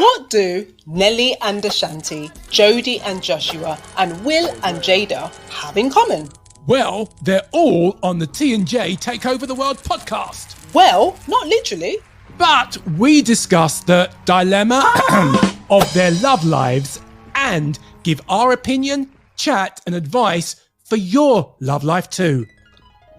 What do Nelly and Ashanti, Jodi and Joshua, and Will and Jada have in common? Well, they're all on the T&J Take Over the World podcast. Well, not literally. But we discuss the dilemma of their love lives and give our opinion, chat and advice for your love life too.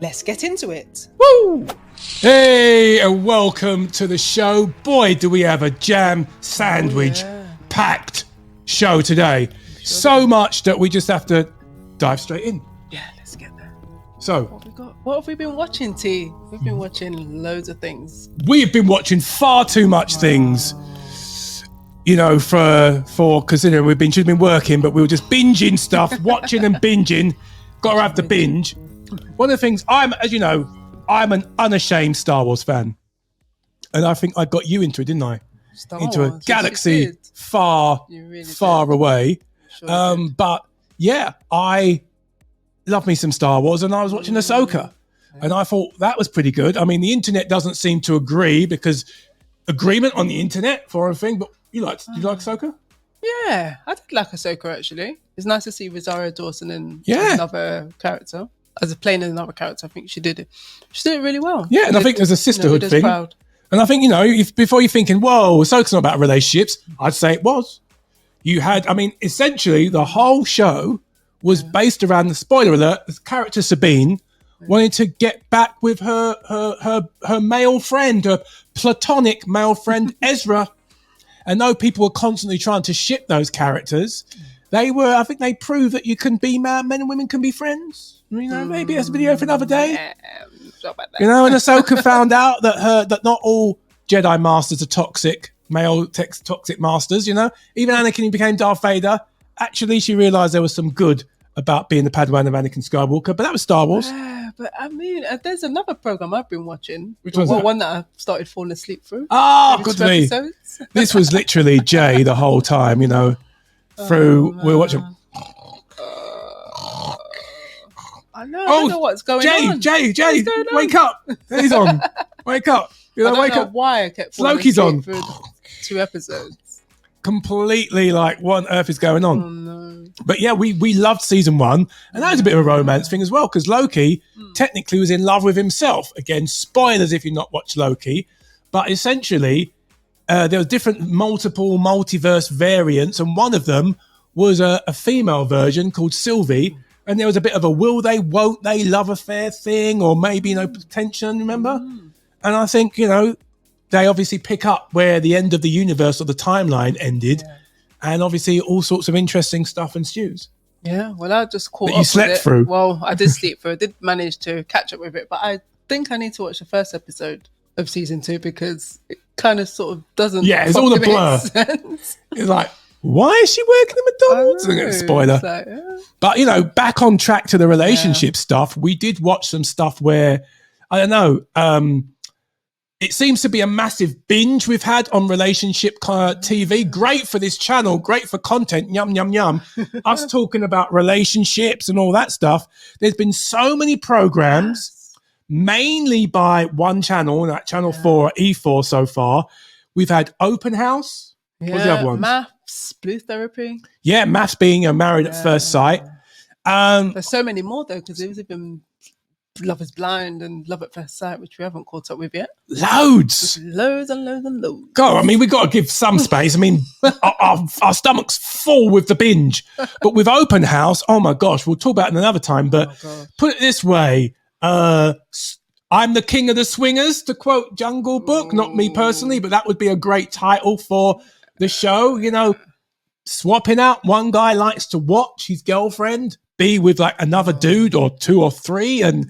Let's get into it. Woo! Hey, and welcome to the show. Boy, do we have a jam sandwich packed show today. So much that we just have to dive straight in. Yeah, let's get there. So, what have we been watching, T? We've been watching loads of things. We've been watching far too much things. You know, for considering we've been working, but we were just binging stuff, watching and binging. Got to have the binge. One of the things as you know, I'm an unashamed Star Wars fan, and I think I got you into it, didn't I? Into a galaxy far away. Sure but yeah, I love me some Star Wars, and I was watching Ahsoka, and I thought that was pretty good. I mean, the internet doesn't seem to agree because agreement on the internet for a thing, but you like Ahsoka? Yeah, I did like Ahsoka actually. It's nice to see Rosario Dawson in another character. Playing another character, I think she did it really well. Yeah, and I think there's a sisterhood thing. Proud. And I think, before you're thinking, whoa, Ahsoka's not about relationships, I'd say it was. You had, essentially the whole show was based around, the spoiler alert, the character Sabine wanting to get back with her male friend, her platonic male friend Ezra. And though people were constantly trying to ship those characters, I think they proved that you can be men and women can be friends. Maybe it's a video for another day. Yeah, and Ahsoka found out that not all Jedi masters are toxic masters. Even Anakin became Darth Vader. Actually, she realised there was some good about being the Padawan of Anakin Skywalker, but that was Star Wars. Yeah, but there's another program I've been watching. Which one's that? One that I started falling asleep through. Oh, good to me. This was literally Jay the whole time. We were watching. I don't know what's going on. Jay, wake up. He's on. Wake up. I don't know why I kept falling Loki's on. through 2 episodes. Completely what on earth is going on? Oh, no. But yeah, we loved season 1. And that was a bit of a romance thing as well, because Loki technically was in love with himself. Again, spoilers if you've not watched Loki. But essentially, there were different multiple multiverse variants, and one of them was a female version called Sylvie. And there was a bit of a will they, won't they love affair thing, or maybe tension, remember? And I think, they obviously pick up where the end of the universe or the timeline ended. Yeah. And obviously all sorts of interesting stuff ensues. Yeah, well, I just caught up you slept with it. Through. Well, I did sleep through. I did manage to catch up with it, but I think I need to watch the first episode of season 2 because it kind of sort of doesn't. Yeah, it's all a blur. It's like, why is she working at McDonald's? Spoiler. But, back on track to the relationship stuff, we did watch some stuff where, I don't know, it seems to be a massive binge we've had on relationship TV. Great for this channel, great for content, yum, yum, yum. Us talking about relationships and all that stuff. There's been so many programs, mainly by one channel, that channel 4, E4 so far. We've had Open House. What's the other ones? Maths, Blue Therapy. Yeah, Maths being Married at First Sight. There's so many more though, because there was even Love is Blind and Love at First Sight, which we haven't caught up with yet. Loads. Just loads and loads and loads. God, we've got to give some space. Our stomach's full with the binge. But with Open House, oh my gosh, we'll talk about it another time. But put it this way, I'm the king of the swingers, to quote Jungle Book. Not me personally, but that would be a great title for the show. Swapping out. One guy likes to watch his girlfriend be with another dude or 2 or 3, and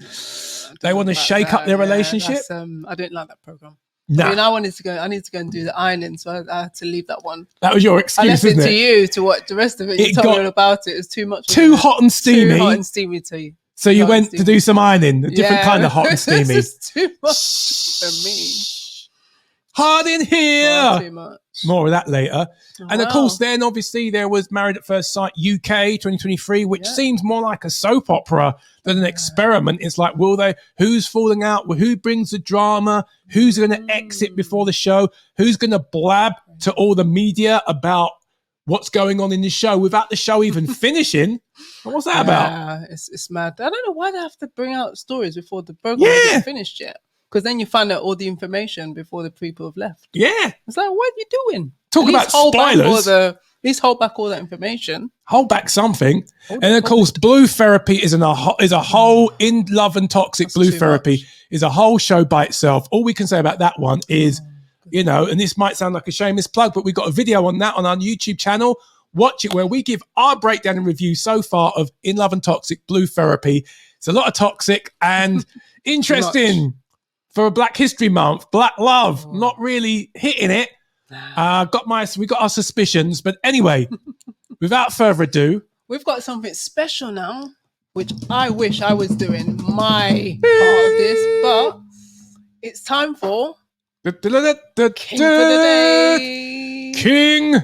they want to shake up their relationship. I didn't like that program. No. I need to go and do the ironing, so I had to leave that one. That was your excuse, I left isn't it to you to watch the rest of it. You told me all about it. It was too much. Too hot and steamy. Too hot and steamy to you. So you went to do some ironing, a different kind of hot and steamy. This is too much for me. Hard in here. Too much. More of that later. And of course, then obviously there was Married at First Sight UK 2023, which seems more like a soap opera than an experiment. It's like, who's falling out? Who brings the drama? Who's going to exit before the show? Who's going to blab? to all the media about what's going on in the show without the show even finishing. What's that about? Yeah, it's mad. I don't know why they have to bring out stories before the program isn't finished yet. Because then you find out all the information before the people have left. Yeah. It's like, what are you doing? Talk about spoilers. At least hold back all that information. Hold back something. And of course, Blue Therapy is a whole In Love and Toxic. Blue Therapy is a whole show by itself. All we can say about that one is, and this might sound like a shameless plug, but we've got a video on that on our YouTube channel. Watch it, where we give our breakdown and review so far of In Love and Toxic, Blue Therapy. It's a lot of toxic and interesting for a Black History Month. Black love, not really hitting it. We got our suspicions, but anyway, without further ado, we've got something special now, which I wish I was doing my part of this, but it's time for King for the Day. King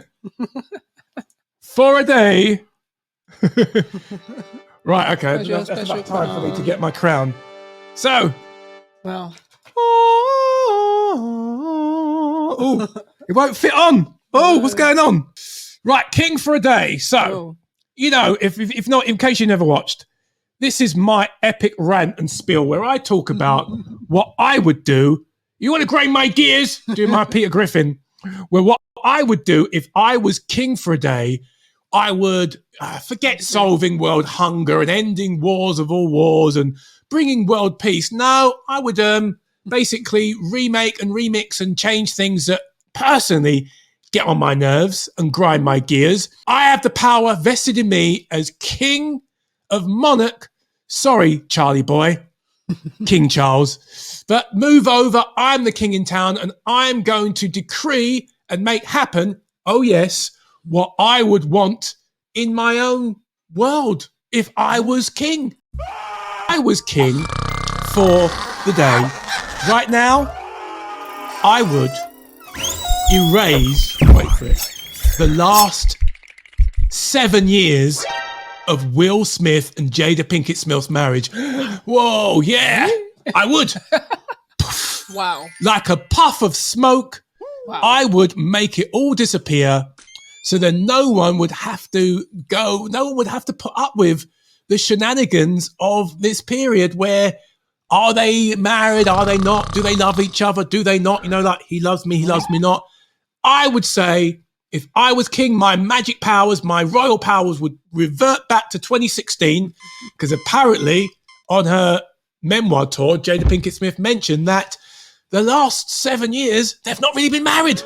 for a day. Right, okay. That's about time for me to get my crown. So, well, it won't fit on. Oh, what's going on? Right, King for a day. So, if not, in case you never watched, this is my epic rant and spiel where I talk about what I would do. You want to grind my gears? Doing my Peter Griffin. Well, what I would do if I was king for a day, I would forget solving world hunger and ending wars of all wars and bringing world peace. No, I would basically remake and remix and change things that personally get on my nerves and grind my gears. I have the power vested in me as king of monarch. Sorry, Charlie boy, King Charles. But move over, I'm the king in town, and I'm going to decree and make happen, oh yes, what I would want in my own world if I was king. I was king for the day. Right now, I would erase, wait for it, the last 7 years of Will Smith and Jada Pinkett Smith's marriage. Whoa, yeah, I would. Wow. Like a puff of smoke, I would make it all disappear so that no one would have to put up with the shenanigans of this period where are they married? Are they not? Do they love each other? Do they not? Like he loves me not. I would say if I was king, my magic powers, my royal powers would revert back to 2016 because apparently on her memoir tour, Jada Pinkett Smith mentioned that the last 7 years, they've not really been married.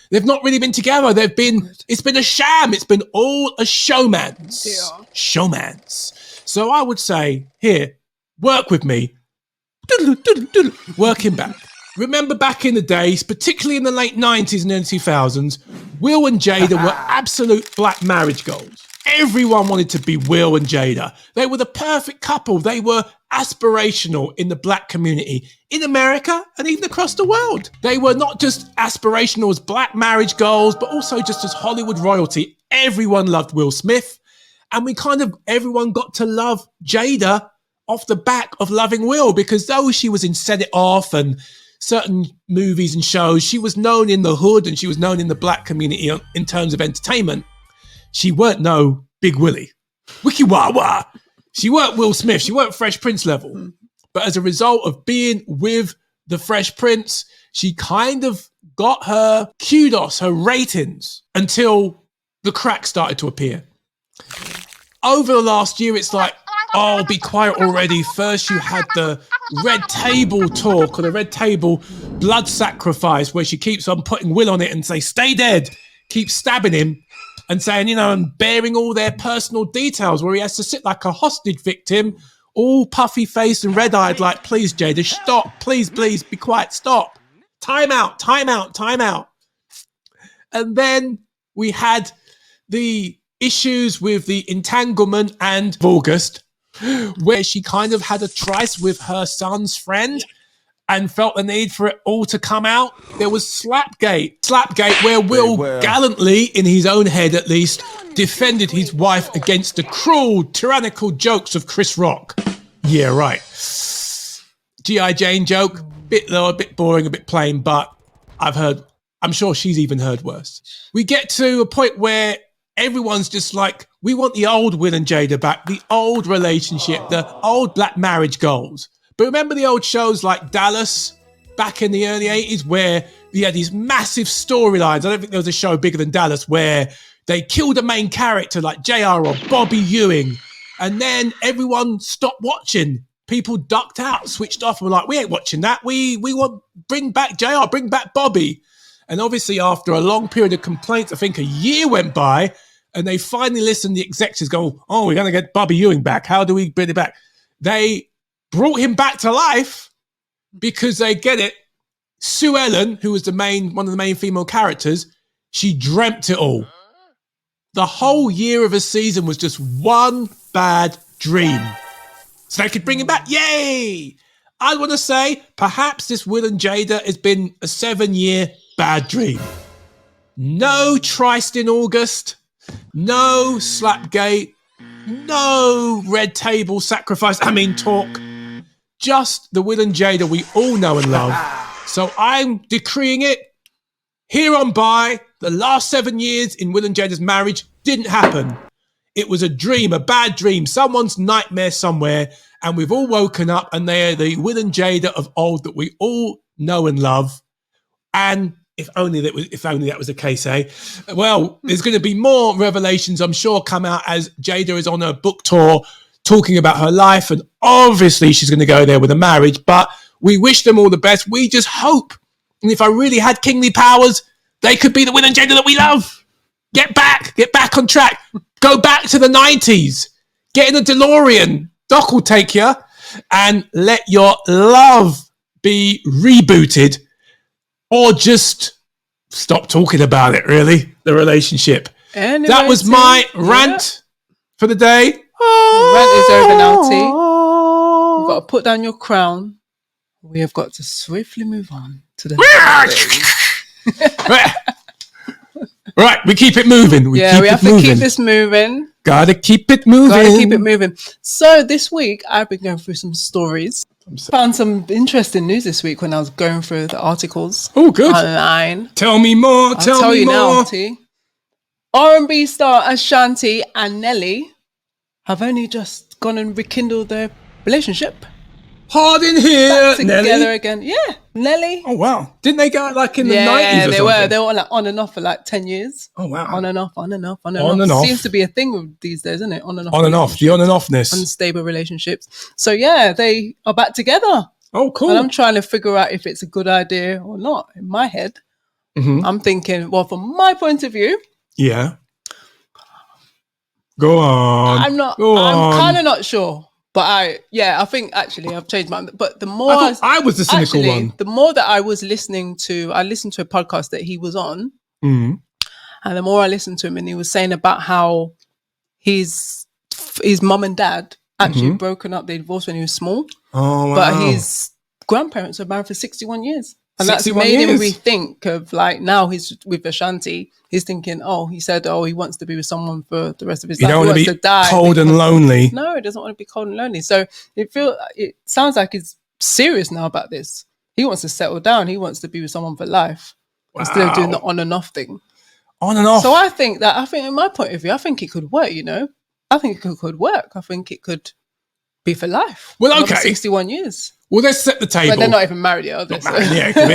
They've not really been together. It's been a sham. It's been all a showman's. Yeah. Showman's. So I would say, here, work with me. Working back. Remember back in the days, particularly in the late 90s and early 2000s, Will and Jada were absolute black marriage goals. Everyone wanted to be Will and Jada. They were the perfect couple. They were aspirational in the black community, in America and even across the world. They were not just aspirational as black marriage goals, but also just as Hollywood royalty. Everyone loved Will Smith. And everyone got to love Jada off the back of loving Will, because though she was in Set It Off and certain movies and shows, she was known in the hood and she was known in the black community in terms of entertainment. She weren't no Big Willie. Wiki wah wah. She weren't Will Smith. She weren't Fresh Prince level. But as a result of being with the Fresh Prince, she kind of got her kudos, her ratings, until the cracks started to appear. Over the last year, it's like, oh, be quiet already. First, you had the Red Table talk or the Red Table blood sacrifice where she keeps on putting Will on it and say, stay dead, keep stabbing him and saying, and bearing all their personal details where he has to sit like a hostage victim, all puffy faced and red eyed, like, please, Jada, stop, please, be quiet, stop. Time out. And then we had the issues with the entanglement and August, where she kind of had a tryst with her son's friend and felt the need for it all to come out. There was Slapgate, where Will gallantly, in his own head at least, defended his wife against the cruel, tyrannical jokes of Chris Rock. Yeah, right. G.I. Jane joke, bit low, a bit boring, a bit plain, but I've heard I'm sure she's even heard worse. We get to a point where everyone's just like, we want the old Will and Jada back, the old relationship, the old black marriage goals. But remember the old shows like Dallas back in the early 80s where we had these massive storylines. I don't think there was a show bigger than Dallas where they killed a main character like JR or Bobby Ewing. And then everyone stopped watching. People ducked out, switched off, and were like, we ain't watching that. We want, bring back JR, bring back Bobby. And obviously after a long period of complaints, I think a year went by, and they finally listened. The executives go, oh, we're going to get Bobby Ewing back. How do we bring it back? They brought him back to life because they get it. Sue Ellen, who was one of the main female characters, she dreamt it all. The whole year of a season was just one bad dream. So they could bring him back. Yay! I want to say perhaps this Will and Jada has been a 7-year bad dream. No tryst in August. No Slapgate. No red table sacrifice. Talk. Just the Will and Jada we all know and love. So I'm decreeing it. Here on by, the last 7 years in Will and Jada's marriage didn't happen. It was a dream, a bad dream, someone's nightmare somewhere, and we've all woken up and they are the Will and Jada of old that we all know and love. And if only that was the case, eh? Well, there's going to be more revelations, I'm sure, come out as Jada is on her book tour talking about her life, and obviously she's going to go there with a marriage, but we wish them all the best. We just hope, and if I really had kingly powers, they could be the Will and Jada that we love. Get back on track. Go back to the 90s. Get in a DeLorean. Doc will take you, and let your love be rebooted, or just stop talking about it, really, the relationship. Anyway, that was my rant for the day. The rant is over now, T. You've got to put down your crown. We have got to swiftly move on to the Right, we keep it moving. We have to keep this moving. Gotta keep it moving. So this week, I've been going through some stories. Found some interesting news this week when I was going through the articles. Oh, good. Online. Tell me more. I'll tell you now, T. R&B star Ashanti and Nelly have only just gone and rekindled their relationship. Hard in here, back together Nelly. Again. Yeah, Nelly. Oh, wow. Didn't they go like in the 90s or something? They were like on and off for like 10 years. Oh, wow. On and off. Seems to be a thing these days, isn't it? On and off. The on and offness. Unstable relationships. So yeah, they are back together. Oh, cool. And I'm trying to figure out if it's a good idea or not. In my head, I'm thinking, well, from my point of view. Yeah. Go on. I'm kind of not sure. But I think actually I've changed my mind. But the more I was the cynical one. The more that I was listening to a podcast that he was on, and the more I listened to him, and he was saying about how his mum and dad actually broken up. They divorced when he was small. Oh, wow. But his grandparents were married for 61 years. And that's 61 made years. him rethink of like, now he's with Ashanti. He's thinking, he said he wants to be with someone for the rest of his life. You don't want to be cold and lonely. No, he doesn't want to be cold and lonely. So it sounds like he's serious now about this. He wants to settle down. He wants to be with someone for life. Wow. Instead of doing the on and off thing. On and off. So I think in my point of view, I think it could work, I think it could work. I think it could be for life. Well, okay. 61 years. Well, let's set the table. But they're not even married yet, are they? Yeah, it could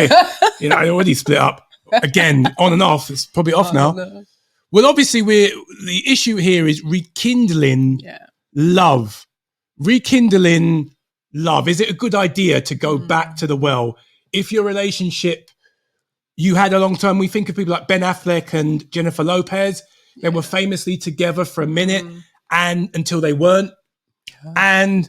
be. They already split up. Again, on and off. It's probably off now. No. Well, obviously, the issue here is rekindling love. Rekindling love. Is it a good idea to go back to the well? If your relationship you had a long time, we think of people like Ben Affleck and Jennifer Lopez. They were famously together for a minute and until they weren't. And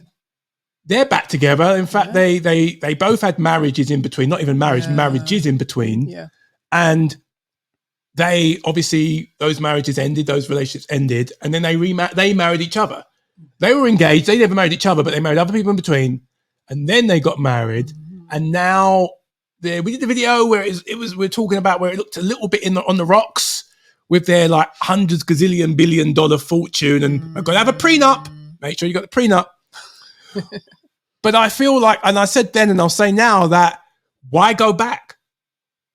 they're back together. In fact, they both had marriages in between, not even marriage, marriages in between. Yeah. And they obviously, those marriages ended, those relationships ended, and then they married each other. They were engaged, they never married each other, but they married other people in between. And then they got married. And now we did the video where we're talking about where it looked a little bit on the rocks with their like hundreds, gazillion, $billion fortune. And I've got to have a prenup. Make sure you got the prenup. But I feel like, and I said then and I'll say now, that why go back?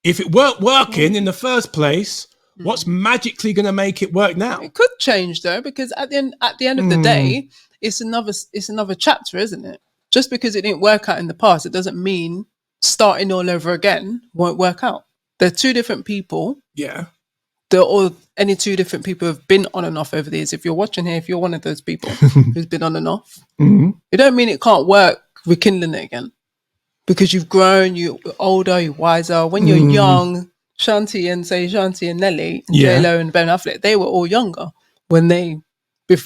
if it weren't working in the first place, what's magically going to make it work now? It could change though, because at the end of the day, it's another chapter, isn't it? Just because it didn't work out in the past, it doesn't mean starting all over again won't work out. They're two different people. Yeah. They're all any two different people who've been on and off over the years. If you're watching here, if you're one of those people who's been on and off, it don't mean it can't work rekindling it again. Because you've grown, you're older, you're wiser. When you're young, Ashanti and Nelly, J-Lo and Ben Affleck, they were all younger when they were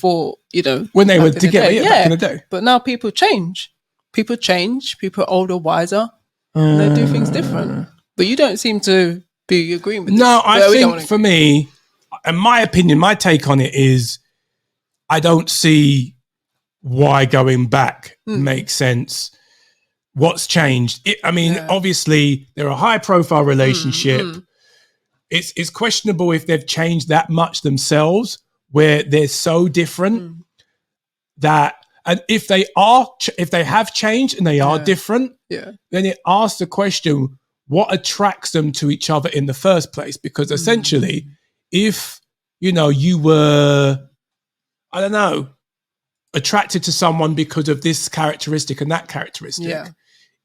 together, back in the day. But now people change. People are older, wiser, and they do things different. But you don't seem to be agreeing with this. No, I think for me, in my opinion, my take on it is I don't see why going back makes sense. What's changed? Obviously, they're a high-profile relationship. It's questionable if they've changed that much themselves, where they're so different that, and if they have changed and they are different, then it asks the question: what attracts them to each other in the first place? Because essentially, if you were, I don't know, attracted to someone because of this characteristic and that characteristic.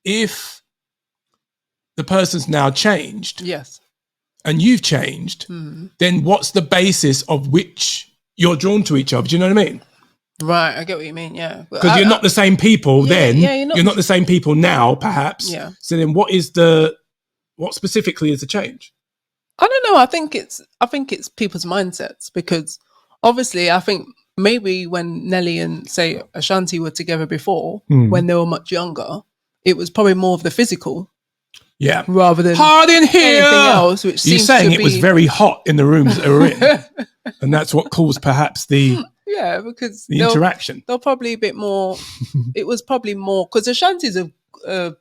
If the person's now changed, and you've changed, then what's the basis of which you're drawn to each other? Do you know what I mean? Right, I get what you mean. Yeah, because you're not the same people then. You're not the same people now, perhaps. Yeah. So then, what specifically is the change? I don't know. I think it's people's mindsets, because obviously, I think maybe when Nelly and say Ashanti were together before, when they were much younger, it was probably more of the physical, rather than hard in here. Anything else. Which you're saying it was very hot in the rooms that they were in, and that's what caused perhaps the because the interaction. They're probably a bit more. It was probably more because Ashanti's a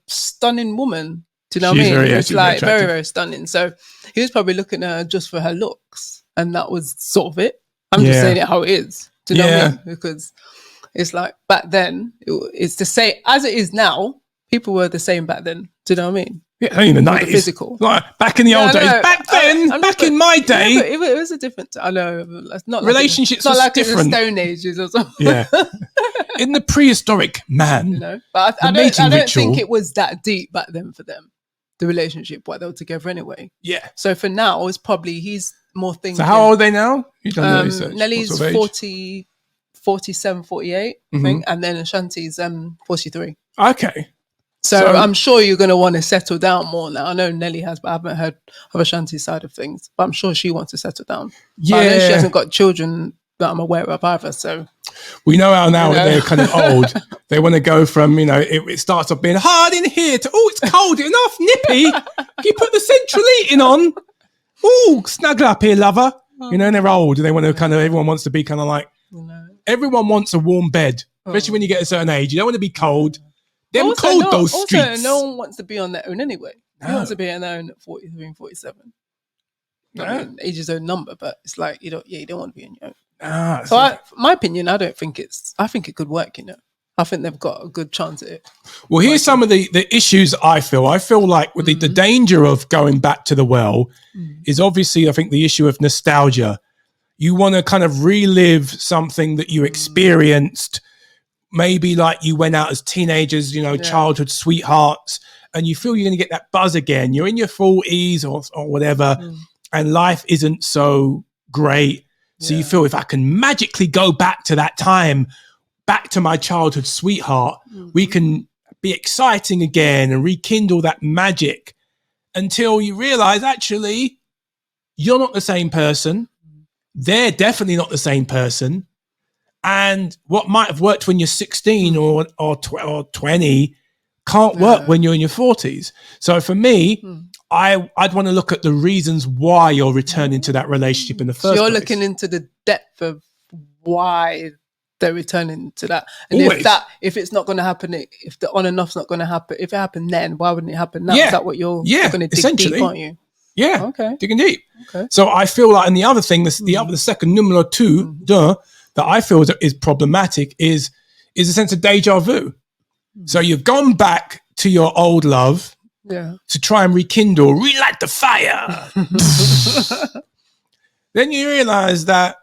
stunning woman. Do you know what I mean? It's like very, very stunning. So he was probably looking at her just for her looks, and that was sort of it. I'm just saying it how it is. Do you know what I mean? Because it's like back then, it's the same as it is now. People were the same back then. Do you know what I mean? Yeah, in the 90s. Physical. Like, back in the old days. Back then, back in my day. Yeah, it was a different... I know. It's not relationships like, was like different. In the Stone Ages or something. Yeah. In the prehistoric man. But I don't think it was that deep back then for them. The relationship, while they were together anyway. Yeah. So for now, it's probably he's more thinking... So how old are they now? You done the research. Nelly's 47, 48, I think. And then Ashanti's 43. Okay. So I'm sure you're going to want to settle down more now. I know Nelly has, but I haven't heard of Ashanti's side of things. But I'm sure she wants to settle down. Yeah. But I know she hasn't got children that I'm aware of either. So we know how now they're kind of old. They want to go from, it starts off being hard in here to, it's cold enough, nippy. Can you put the central heating on? Snuggle up here, lover. And they're old and they want to everyone wants to be kind of like, everyone wants a warm bed, especially when you get a certain age. You don't want to be cold. Those streets. Also, no one wants to be on their own anyway. No. Who wants to be on their own at 43 and 47? No. I mean, age is a number, but it's like, you don't want to be on your own. So my opinion, I think it could work, I think they've got a good chance at it. Well, here's some of the issues I feel like with the danger of going back to the well is obviously, I think, the issue of nostalgia. You want to kind of relive something that you experienced. Maybe like you went out as teenagers, childhood sweethearts, and you feel you're going to get that buzz again. You're in your 40s or whatever, and life isn't so great. So you feel if I can magically go back to that time, back to my childhood sweetheart, we can be exciting again and rekindle that magic until you realize actually you're not the same person. They're definitely not the same person. And what might have worked when you're 16 or 20 can't work when you're in your 40s. So for me, I'd want to look at the reasons why you're returning to that relationship in the first place. You're looking into the depth of why they're returning to that. And if it's not going to happen, if the on and off's not going to happen, if it happened then, why wouldn't it happen now? Is that what you're going to dig deep, aren't you? Yeah. Okay. Digging deep. Okay. So I feel like, and the other thing, the second numero two, that I feel is problematic is a sense of deja vu. So you've gone back to your old love to try and rekindle, relight the fire. Then you realize that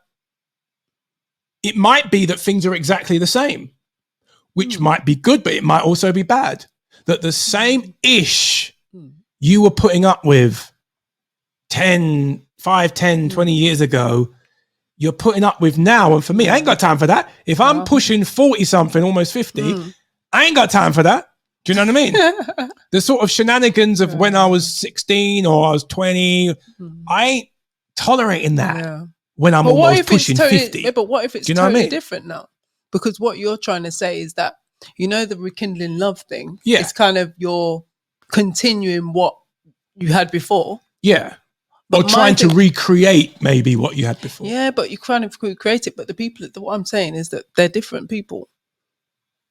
it might be that things are exactly the same, which might be good, but it might also be bad. That the same ish you were putting up with 5, 10, 20 years ago, you're putting up with now. And for me, I ain't got time for that. If I'm pushing 40 something, almost 50, I ain't got time for that. Do you know what I mean? The sort of shenanigans of when I was 16 or I was 20, I ain't tolerating that when I'm almost pushing 50. Yeah, but what if it's totally different now? Because what you're trying to say is that, you know, the rekindling love thing, it's kind of you're continuing what you had before. Yeah. But or trying to recreate maybe what you had before. Yeah, but you kind of recreate it. But the people, what I'm saying is that they're different people.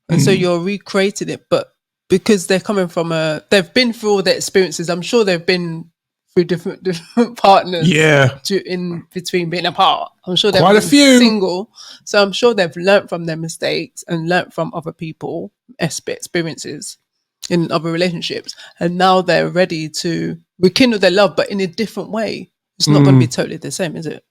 And so you're recreating it. But because they're coming from they've been through all their experiences. I'm sure they've been through different partners. Yeah. In between being apart. I'm sure they've quite a few single. So I'm sure they've learnt from their mistakes and learnt from other people experiences in other relationships. And now they're ready to rekindle their love, but in a different way. It's not going to be totally the same, is it?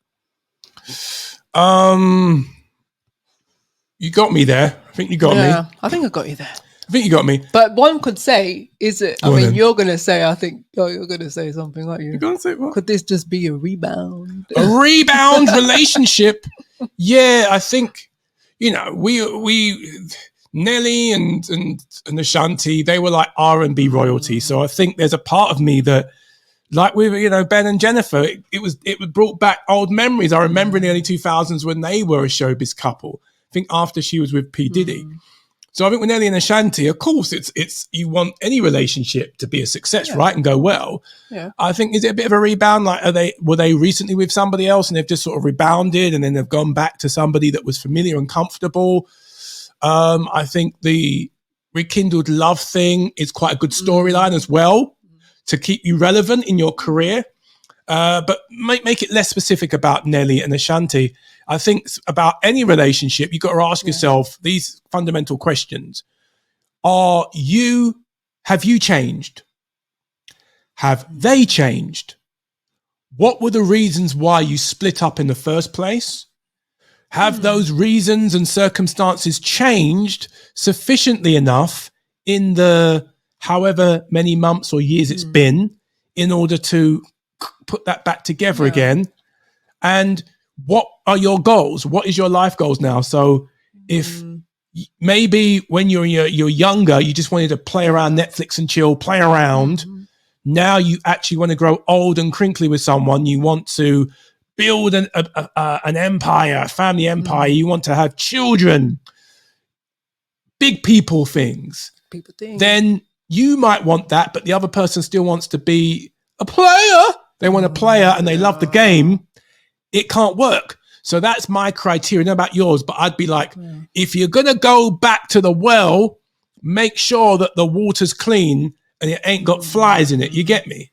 You got me there. I think you got me. Yeah, I think I got you there. I think you got me. But one could say, you're going to say, I think, you're going to say something like you. You're going to say what? Could this just be a rebound? A rebound relationship? Yeah, I think, you know, we Nelly and Ashanti, they were like R&B royalty. So I think there's a part of me that, like with, you know, Ben and Jennifer, it brought back old memories. I remember in the early 2000s when they were a showbiz couple. I think after she was with P. Diddy. So I think with Nelly and Ashanti, of course, it's you want any relationship to be a success, right, and go well. Yeah. I think, is it a bit of a rebound? Like, were they recently with somebody else and they've just sort of rebounded and then they've gone back to somebody that was familiar and comfortable? I think the rekindled love thing is quite a good storyline as well to keep you relevant in your career. But make it less specific about Nelly and Ashanti. I think about any relationship, you've got to ask yourself these fundamental questions. Have you changed? Have they changed? What were the reasons why you split up in the first place? Have those reasons and circumstances changed sufficiently enough in the however many months or years it's been in order to put that back together again? And what are your goals? What is your life goals now? So if maybe when you're younger, you just wanted to play around Netflix and chill, play around. Now you actually want to grow old and crinkly with someone. You want to build an empire, a family empire. You want to have children, big people things. Then you might want that, but the other person still wants to be a player. They want a player and they love the game. It can't work. So that's my criteria. I don't know about yours, but I'd be like, if you're going to go back to the well, make sure that the water's clean and it ain't got flies in it. You get me?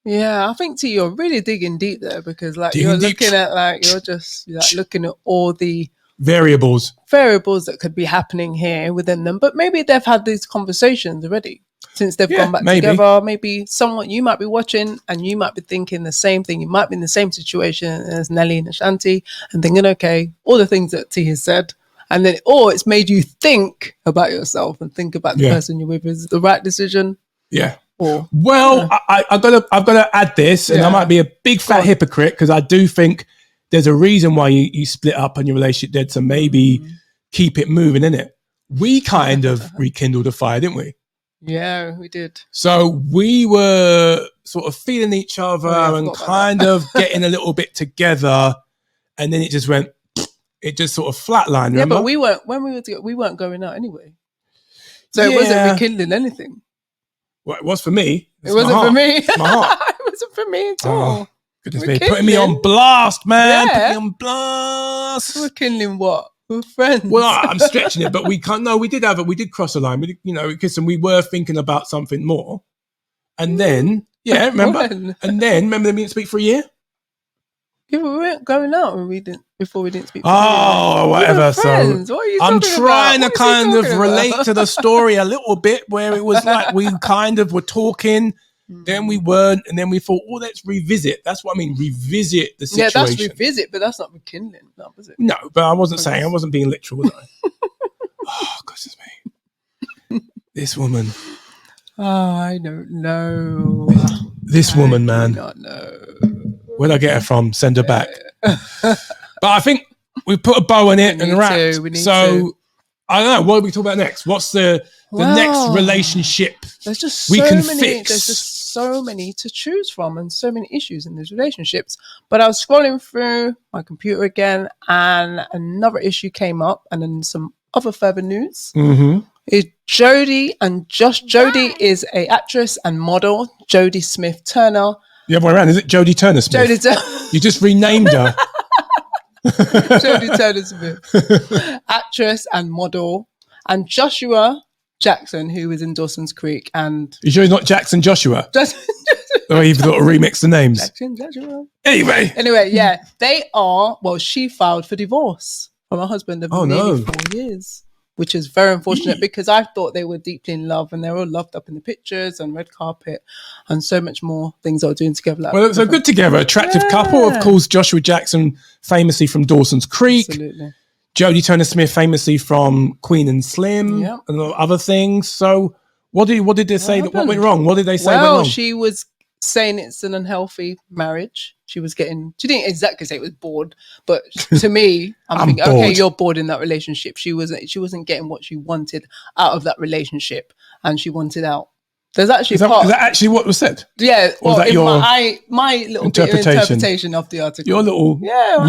Yeah, I think you're really digging deep there because you're looking at you're just looking at all the variables that could be happening here within them. But maybe they've had these conversations already since they've gone back together. Maybe someone you might be watching and you might be thinking the same thing. You might be in the same situation as Nelly and Ashanti and thinking, okay, all the things that T has said. And then, it's made you think about yourself and think about the person you're with. Is it the right decision? Yeah. I've got to add this, and I might be a big fat hypocrite because I do think there's a reason why you split up and your relationship dead. So maybe keep it moving, innit? We kind of rekindled a fire, didn't we? Yeah, we did. So we were sort of feeling each other and kind of getting a little bit together, and then it just went. It just sort of flatlined. Remember? Yeah, but we weren't going out anyway, so it wasn't rekindling anything. Well, it was for me. It wasn't for me. My heart. It wasn't for me at all. Goodness me, putting me on blast, man. Putting me on blast. We're kindling what? We're friends. Well, I'm stretching it, but we can't. No, we did cross a line. We did, because we were thinking about something more. And then, remember? And then, remember they didn't speak for a year? Yeah, we weren't going out when before we didn't speak. Oh, whatever. Friends. So what are you I'm talking trying about? to kind of relate to the story a little bit, where it was like we kind of were talking, then we weren't, and then we thought, oh, let's revisit. That's what I mean, revisit the situation. Yeah, that's revisit, but that's not rekindling, was it? No, but I wasn't saying, I wasn't being literal, was I? Oh, goodness me. This woman. Oh, I don't know. This woman, man. I do not know. Where'd I get her from? Send her back. But I think we put a bow on it and wrapped. So I don't know. What are we talk about next? What's the next relationship there's just we can many, fix? There's just so many to choose from and so many issues in these relationships. But I was scrolling through my computer again and another issue came up and then some other further news. Mm-hmm. Is Jodi and Jodi is a actress and model. Jodie Smith Turner. The other way around, is it Jodie Turner-Smith? You just renamed her. Jodie Turner-Smith, actress and model, and Joshua Jackson, who was in Dawson's Creek. And you sure he's not Jackson Joshua? Or you've got to remix the names. Jackson Joshua. Anyway, yeah, they are. Well, she filed for divorce from her husband of nearly 4 years. Which is very unfortunate because I thought they were deeply in love and they were all loved up in the pictures and red carpet and so much more things they were doing together. Like well, so good together. Attractive couple. Of course, Joshua Jackson, famously from Dawson's Creek. Absolutely. Jodie Turner-Smith, famously from Queen and Slim and other things. So what did they say? What went wrong? What did they say went wrong? She was saying it's an unhealthy marriage. She didn't exactly say it was bored, but to me, I'm thinking, bored. okay, you're bored in that relationship. She wasn't getting what she wanted out of that relationship, and she wanted out. There's actually is that actually what was said? Yeah, well, in my little interpretation of the article. Your little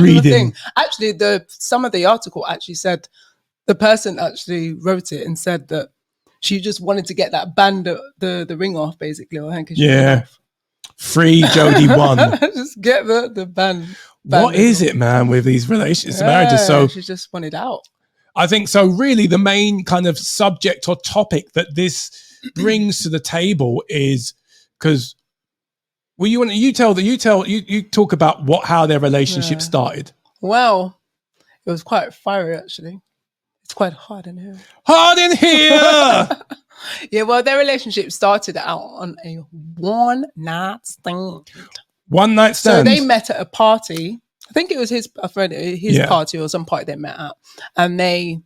reading. Actually, some of the article actually said the person actually wrote it and said that she just wanted to get that band, the ring off, basically, or handkerchief off. Free Jodi won. Just get the band. What is it, man, with these relationships, marriages? So she just wanted out. I think so. Really, the main kind of subject or topic that this brings to the table is because you talk about how their relationship started. Well, it was quite fiery actually. It's quite hard in here. Hard in here. Yeah, well, their relationship started out on a one-night stand. One-night stand. So they met at a party. I think it was his party or some party they met at, and they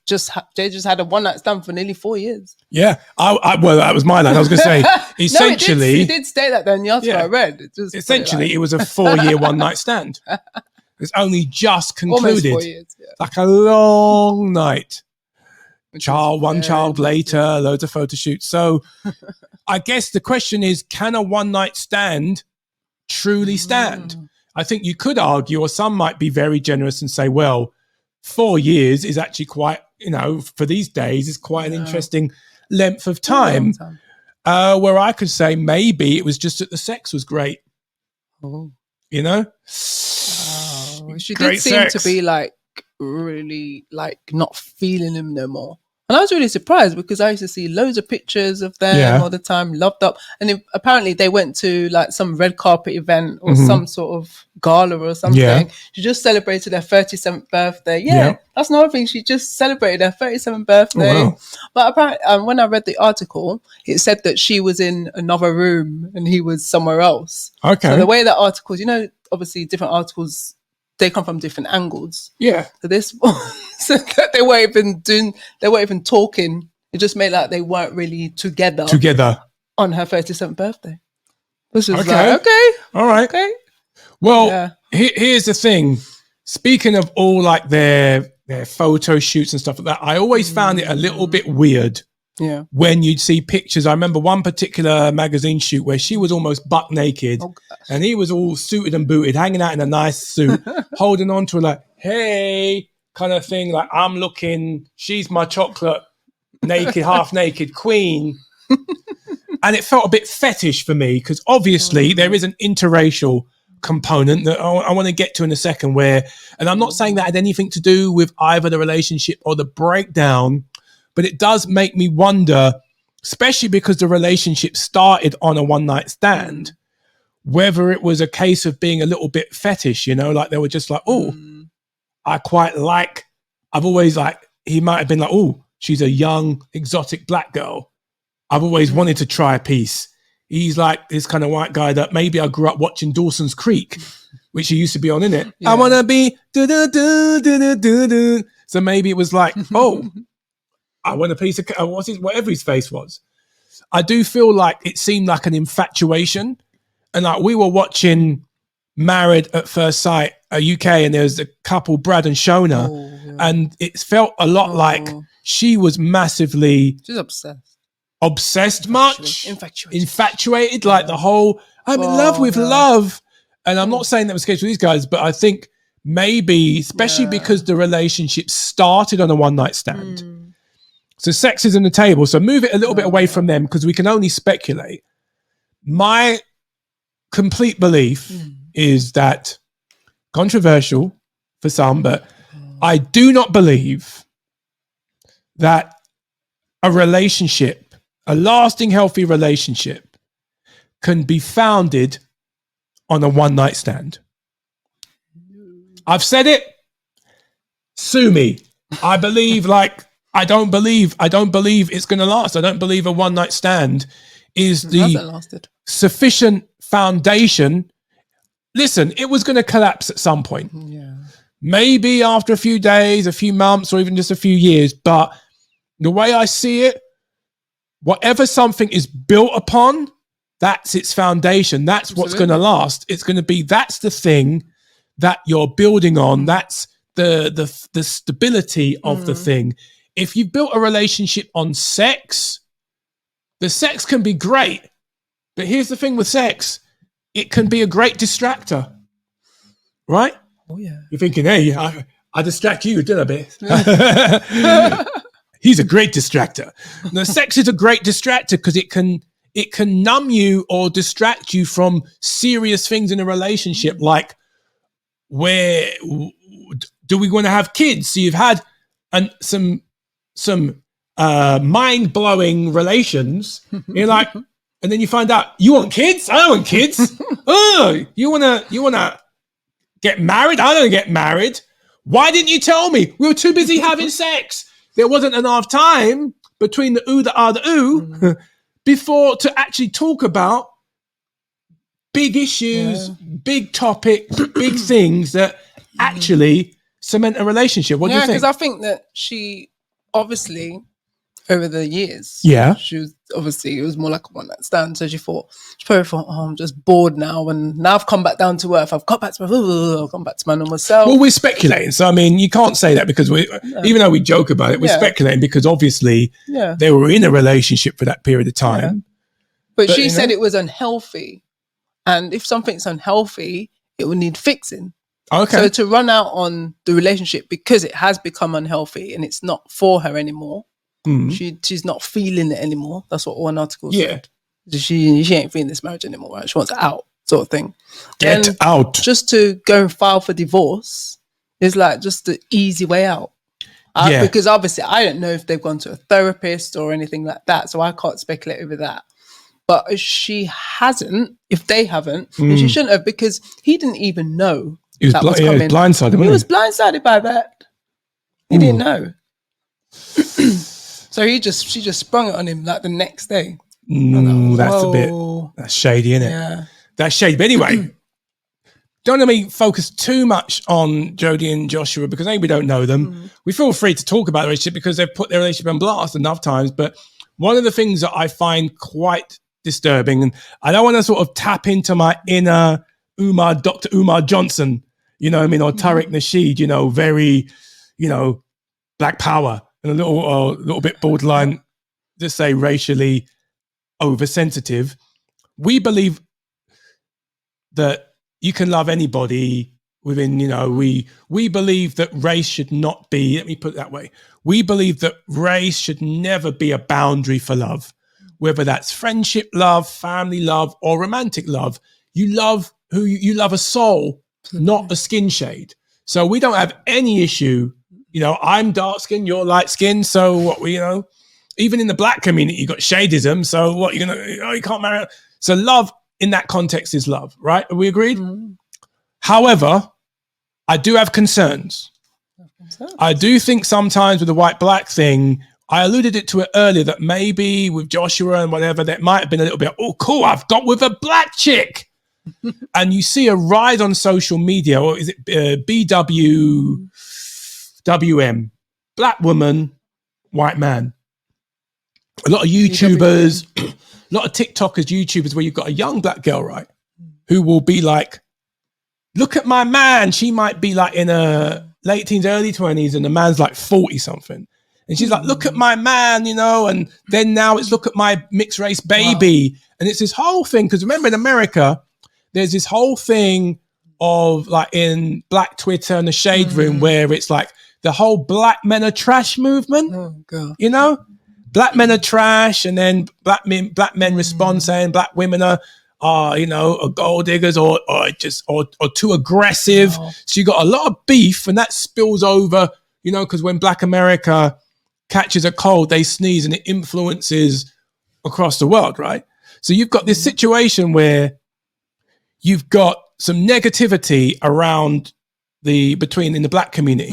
just had a one-night stand for nearly 4 years. Yeah, well, that was my line. I was going to say essentially, he did state that in the article I read. It was a 4-year one-night stand. It's only just concluded. Almost 4 years, like a long night. One child later, loads of photo shoots. So I guess the question is, can a one-night stand truly stand? I think you could argue, or some might be very generous and say, well, 4 years is actually quite, for these days, is quite an interesting length of time. Where I could say maybe it was just that the sex was great. Oh. She did seem to be really not feeling him no more. And I was really surprised because I used to see loads of pictures of them all the time, loved up. And apparently they went to some red carpet event or some sort of gala or something. Yeah. She just celebrated her 37th birthday. Yeah, that's another thing. She just celebrated her 37th birthday. Oh, wow. But apparently when I read the article, it said that she was in another room and he was somewhere else. Okay. So the way that articles, obviously different articles, they come from different angles. Yeah. So they weren't even talking. It just made they weren't really together on her 37th birthday. This was okay. All right. Okay. Well, here's the thing. Speaking of all their photo shoots and stuff like that, I always found it a little bit weird. Yeah. When you'd see pictures, I remember one particular magazine shoot where she was almost butt naked and he was all suited and booted, hanging out in a nice suit, holding on to her hey, kind of thing. I'm looking, she's my chocolate, naked, half naked queen. And it felt a bit fetish for me because obviously there is an interracial component that I want to get to in a second and I'm not saying that had anything to do with either the relationship or the breakdown, but it does make me wonder, especially because the relationship started on a one-night stand, whether it was a case of being a little bit fetish, you know, like they were just like, oh, I quite like, I've always like, he might have been like, oh, she's a young, exotic black girl. I've always wanted to try a piece. He's like this kind of white guy that maybe I grew up watching Dawson's Creek, which he used to be on, innit? I want to be do-do-do-do-do-do-do. So maybe it was like, oh, I want a piece of, whatever his face was. I do feel like it seemed like an infatuation. And like we were watching Married at First Sight, UK, and there was a couple, Brad and Shona, and it felt a lot like she was massively... She's obsessed. Obsessed much? Infatuated, like the whole, I'm in love with love. And I'm not saying that was the case with these guys, but I think maybe, especially because the relationship started on a one-night stand. So sex is on the table. So move it a little bit away from them because we can only speculate. My complete belief is that, controversial for some, but I do not believe that a relationship, a lasting, healthy relationship, can be founded on a one-night stand. I've said it. Sue me. I believe, like, I don't believe it's going to last. I don't believe a one-night stand is the sufficient foundation. Listen, it was going to collapse at some point. Yeah. Maybe after a few days, a few months, or even just a few years. But the way I see it, whatever something is built upon, that's its foundation. That's what's going to last. It's going to be, that's the thing that you're building on. That's the stability of the thing. If you built a relationship on sex, the sex can be great. But here's the thing with sex. It can be a great distractor. Right? Oh, yeah. You're thinking, hey, I distract you, didn't I, bit? He's a great distractor. Now, sex is a great distractor because it can numb you or distract you from serious things in a relationship, like where do we want to have kids? So you've had some mind-blowing relations. You're like, and then you find out you want kids. I don't want kids. Oh, you wanna get married? I don't get married. Why didn't you tell me? We were too busy having sex. There wasn't enough time between the ooh, the ah, the ooh before to actually talk about big issues, big topics, big things that actually cement a relationship. What do you think? Because I think that she obviously, over the years, she was obviously, it was more like a one-night stand. So she probably thought, oh, I'm just bored now, and now I've come back down to earth. I've got back to my normal self. Well, we're speculating, so I mean, you can't say that because even though we joke about it, we're speculating because obviously they were in a relationship for that period of time. Yeah. But she said it was unhealthy, and if something's unhealthy, it will need fixing. Okay. So to run out on the relationship because it has become unhealthy and it's not for her anymore. She's not feeling it anymore. That's what one article said. She ain't feeling this marriage anymore, right? She wants out, sort of thing. Get out. Just to go and file for divorce is like just the easy way out. Because obviously I don't know if they've gone to a therapist or anything like that, so I can't speculate over that. But if she hasn't, if they haven't, then she shouldn't have, because he didn't even know that was coming. Blindsided. He was blindsided by that. He didn't know. So she just sprung it on him like the next day. That's shady, isn't it? Yeah. That's shady. But anyway, don't let me focus too much on Jodie and Joshua because we don't know them. We feel free to talk about the relationship because they've put their relationship on blast enough times. But one of the things that I find quite disturbing, and I don't want to sort of tap into my inner Dr. Umar Johnson, you know what I mean, or Tariq Nasheed, you know, very, you know, black power. And a little bit borderline, just say racially oversensitive. We believe that you can love anybody within, you know, we believe that race should not be, let me put it that way. We believe that race should never be a boundary for love, whether that's friendship love, family love, or romantic love. You love who you love, a soul, not a skin shade. So we don't have any issue. You know, I'm dark skinned, you're light skinned. So what you know, even in the black community, you got shadism. So what you can't marry. So love in that context is love, right? Are we agreed? Mm. However, I do have concerns. I do think sometimes with the white-black thing, I alluded to it earlier that maybe with Joshua and whatever, that might have been a little bit, oh, cool, I've got with a black chick. And you see a rise on social media, or is it bwwm, black woman, white man. A lot of YouTubers, a lot of TikTokers, YouTubers, where you've got a young black girl, right, who will be like, look at my man. She might be like in her late teens, early 20s, and the man's like 40 something. And she's like, look at my man, you know, and then now it's look at my mixed race baby. Wow. And it's this whole thing, because remember in America, there's this whole thing of like in black Twitter and the shade room where it's like the whole black men are trash movement, you know? Black men are trash, and then black men respond saying black women are you know, are gold diggers or too aggressive. Oh. So you got a lot of beef, and that spills over, you know, because when Black America catches a cold, they sneeze, and it influences across the world, right? So you've got this situation where you've got some negativity around in the black community,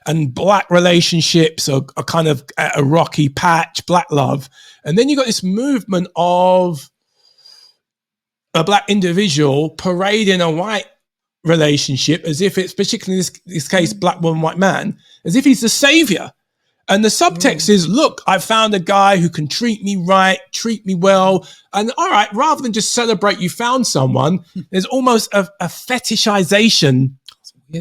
and black relationships are kind of at a rocky patch, black love. And then you got this movement of a black individual parading a white relationship as if it's, particularly in this case, black woman, white man, as if he's the savior. And the subtext is, look, I found a guy who can treat me right, treat me well. And all right, rather than just celebrate you found someone, there's almost a fetishization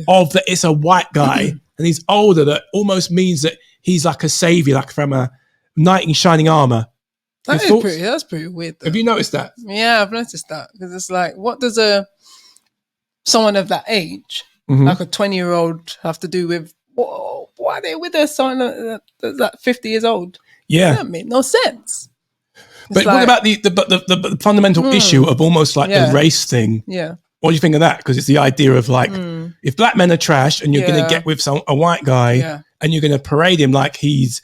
of that it's a white guy and he's older, that almost means that he's like a savior, like from a knight in shining armor. That's pretty weird, though. Have you noticed that? Yeah, I've noticed that, because it's like, what does someone of that age, like a 20-year-old, have to do with why are they with a son that's 50 years old? Yeah, that made no sense. But what about the fundamental issue of almost like the race thing? Yeah, what do you think of that? Because it's the idea of like, if black men are trash and you're going to get with a white guy and you're going to parade him like he's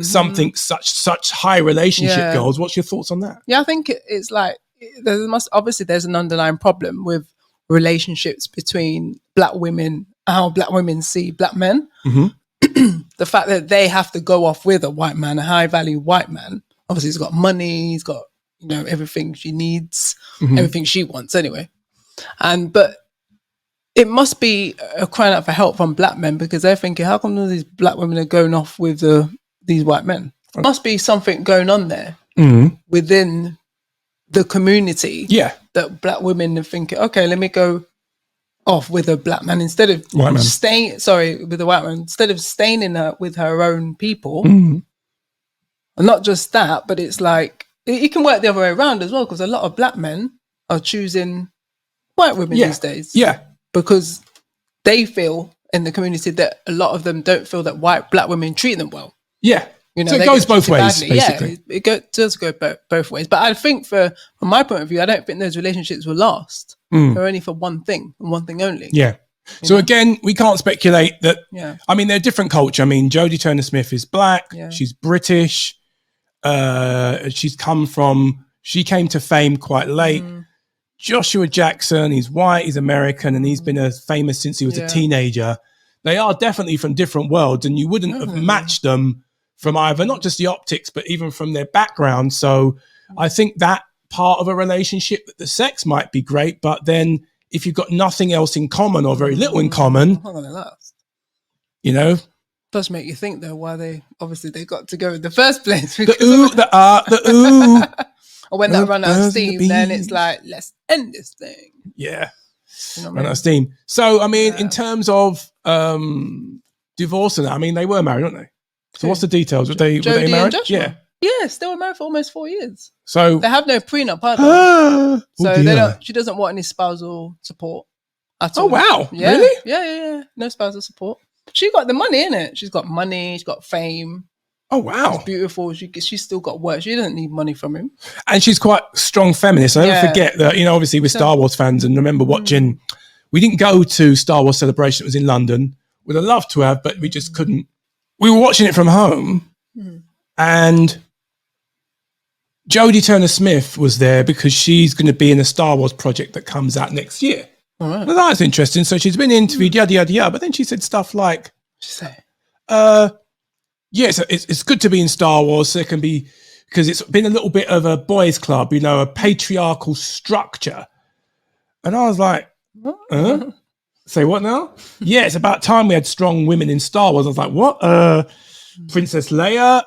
something such high relationship goals. What's your thoughts on that? Yeah, I think it's like there's an underlying problem with relationships between black women, how black women see black men. The fact that they have to go off with a white man, a high value white man. Obviously he's got money, he's got, you know, everything she needs, everything she wants anyway. But it must be a crying out for help from black men, because they're thinking, how come all these black women are going off with these white men? There must be something going on there within the community that black women are thinking, okay, let me go off with a black man instead of staying with a white man, instead of staying with her own people. And not just that, but it's like it can work the other way around as well, because a lot of black men are choosing white women these days. Yeah. Because they feel in the community that a lot of them don't feel that black women treat them well. Yeah. You know, so it goes both ways, basically. Yeah, it does go both ways. But I think from my point of view, I don't think those relationships will last. They're only for one thing and one thing only. Yeah. So again, we can't speculate that. Yeah. I mean, they're different culture. I mean, Jodie Turner-Smith is black. Yeah. She's British. She came to fame quite late. Joshua Jackson, he's white, he's American, and he's been famous since he was a teenager. They are definitely from different worlds, and you wouldn't have matched them from either, not just the optics, but even from their background. So I think that part of a relationship, the sex might be great, but then if you've got nothing else in common or very little in common, how long it last? You know? Does make you think though why they got to go in the first place. The ooh. Or when that run out of steam, then it's like, let's end this thing. Yeah. You know run out of steam. So, I mean, in terms of divorce and that, I mean, they were married, weren't they? So what's the details? Were they married? Yeah, still were married for almost 4 years. So they have no prenup either. So she doesn't want any spousal support at all. Oh wow. Yeah. Really? Yeah. No spousal support. She got the money, innit? She's got money, she's got fame. Oh wow. She's beautiful. She's still got work. She doesn't need money from him. And she's quite strong feminist. I never forget that, you know, obviously we're Star Wars fans, and remember watching, we didn't go to Star Wars Celebration, it was in London. We'd have loved to have, but we just couldn't. We were watching it from home, and Jodie Turner-Smith was there because she's going to be in a Star Wars project that comes out next year. All right. Well, that was interesting. So she's been interviewed, yada, yada, yada. But then she said stuff like, What'd she say? yes, it's good to be in Star Wars. So it can be, because it's been a little bit of a boys' club, you know, a patriarchal structure. And I was like, say what now? Yeah, it's about time we had strong women in Star Wars. I was like, what? Princess Leia,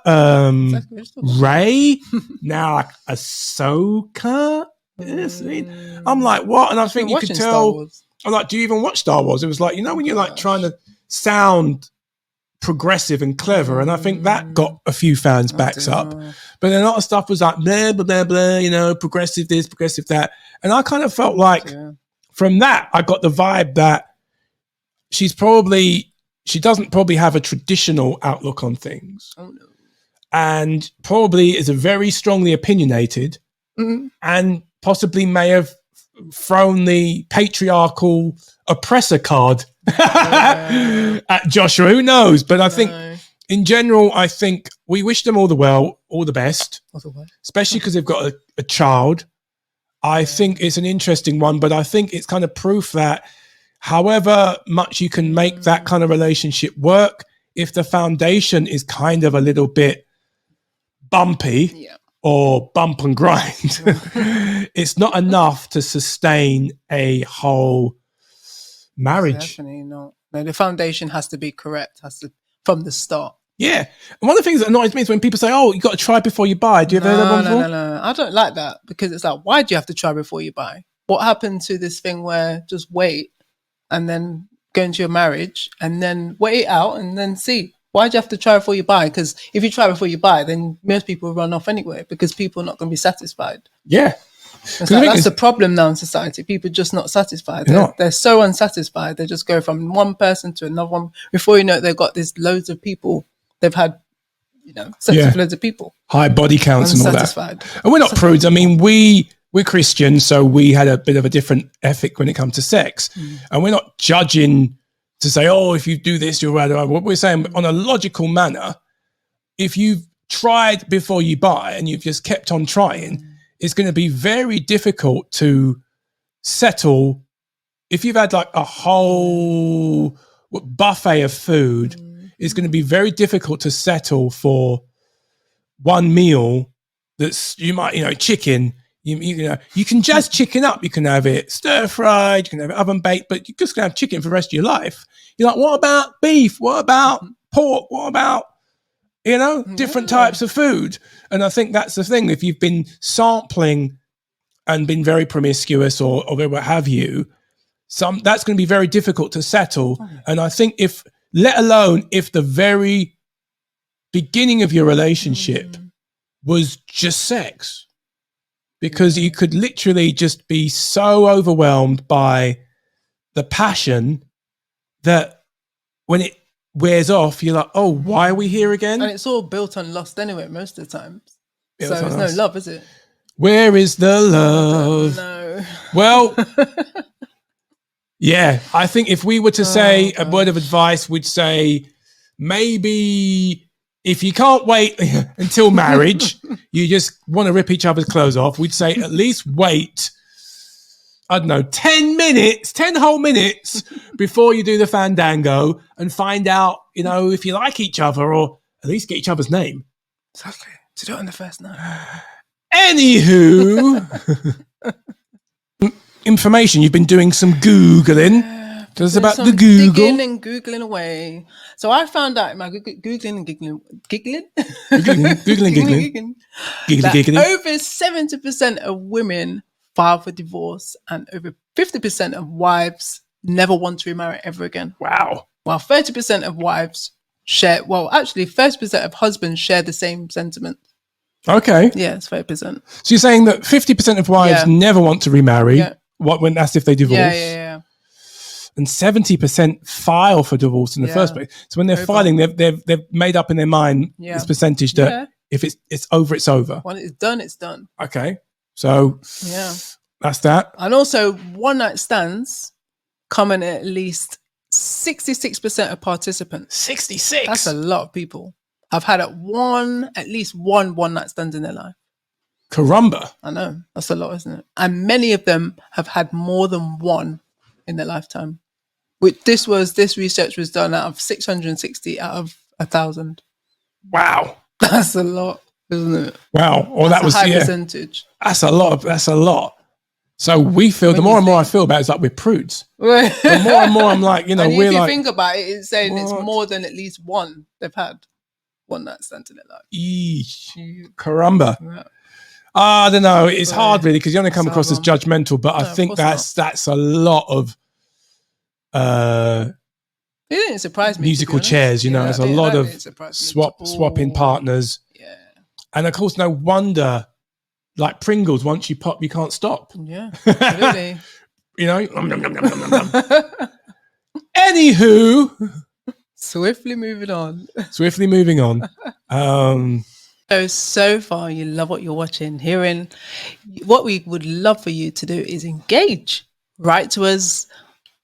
Rey, now like Ahsoka. I'm like, what? And I think you could tell. I'm like, do you even watch Star Wars? It was like, you know, when you're like trying to sound progressive and clever, and I think that got a few fans' backs up. But then a lot of stuff was like blah blah blah blah, you know, progressive this, progressive that, and I kind of felt like from that I got the vibe that she doesn't probably have a traditional outlook on things, and probably is a very strongly opinionated, and possibly may have thrown the patriarchal oppressor card at Joshua. Who knows? But I think in general, I think we wish them all the best, especially because they've got a child. I think it's an interesting one, but I think it's kind of proof that however much you can make that kind of relationship work, if the foundation is kind of a little bit bumpy or bump and grind, it's not enough to sustain a whole marriage. Definitely not. No, the foundation has to be correct, from the start. Yeah. And one of the things that annoys me is when people say, oh, you got to try before you buy. Do you ever hear that one before? No. I don't like that, because it's like, why do you have to try before you buy? What happened to this thing where just wait and then go into your marriage and then wait it out and then see? Why do you have to try before you buy? Because if you try before you buy, then most people run off anyway, because people are not going to be satisfied. Yeah. That's the problem now in society. People are just not satisfied. They're so unsatisfied. They just go from one person to another one. Before you know it, they've got this loads of people. They've had, sex with loads of people. High body counts and all that. And we're not prudes. I mean, we're Christian, so we had a bit of a different ethic when it comes to sex. And we're not judging to say, oh, if you do this, you're right. What we're saying on a logical manner, if you've tried before you buy and you've just kept on trying, it's going to be very difficult to settle. If you've had like a whole buffet of food, it's going to be very difficult to settle for one meal that's, you might, chicken. You can jazz chicken up. You can have it stir fried. You can have it oven baked, but you're just going to have chicken for the rest of your life. You're like, what about beef? What about pork? What about, different types of food? And I think that's the thing. If you've been sampling and been very promiscuous or what have you, that's going to be very difficult to settle. And I think let alone if the very beginning of your relationship was just sex, because you could literally just be so overwhelmed by the passion that when it wears off, you're like, oh, why are we here again? And it's all built on lust anyway, most of the times. So it's no love, is it? Where is the love? No. Well, yeah, I think if we were to say a word of advice, we'd say maybe if you can't wait until marriage, you just want to rip each other's clothes off, we'd say at least wait, I don't know, 10 whole minutes before you do the fandango and find out, if you like each other, or at least get each other's name. Exactly. To do it on the first night. Anywho, information. You've been doing some Googling. Tell us about the Google. Digging and Googling away. So I found out in my Googling and giggling. That over 70% of women file for divorce and over 50% of wives never want to remarry ever again. Wow. While 30% of wives 30% of husbands share the same sentiment. Okay. Yeah, it's 30%. So you're saying that 50% of wives never want to remarry. Yeah. When that's if they divorce. Yeah. And 70% file for divorce in the first place. So when they're filing, they've made up in their mind this percentage that if it's over, it's over. When it's done, it's done. Okay. So that's that. And also one night stands come in at least 66% of participants. 66? That's a lot of people have had at least one night stand in their life. Caramba. I know. That's a lot, isn't it? And many of them have had more than one in their lifetime. This research was done out of 660 out of 1,000. Wow. That's a lot, isn't it? Wow. Well, That's that was a high percentage. That's a lot. So we feel, the more and more I feel about it, it's like we're prudes. The more and more I'm like, and we're if you like, think about it, it's saying what? It's more than at least one they've had. One night stand in their life. Eesh. Caramba. Yeah. I don't know. It's hard really because you only come across as judgmental, but I think that's a lot of it didn't surprise me. Musical chairs, there's a lot of swapping partners. Yeah. And of course, no wonder, like Pringles, once you pop, you can't stop. Yeah, absolutely. Anywho. Swiftly moving on. So far, you love what you're watching, hearing. What we would love for you to do is engage. Write to us.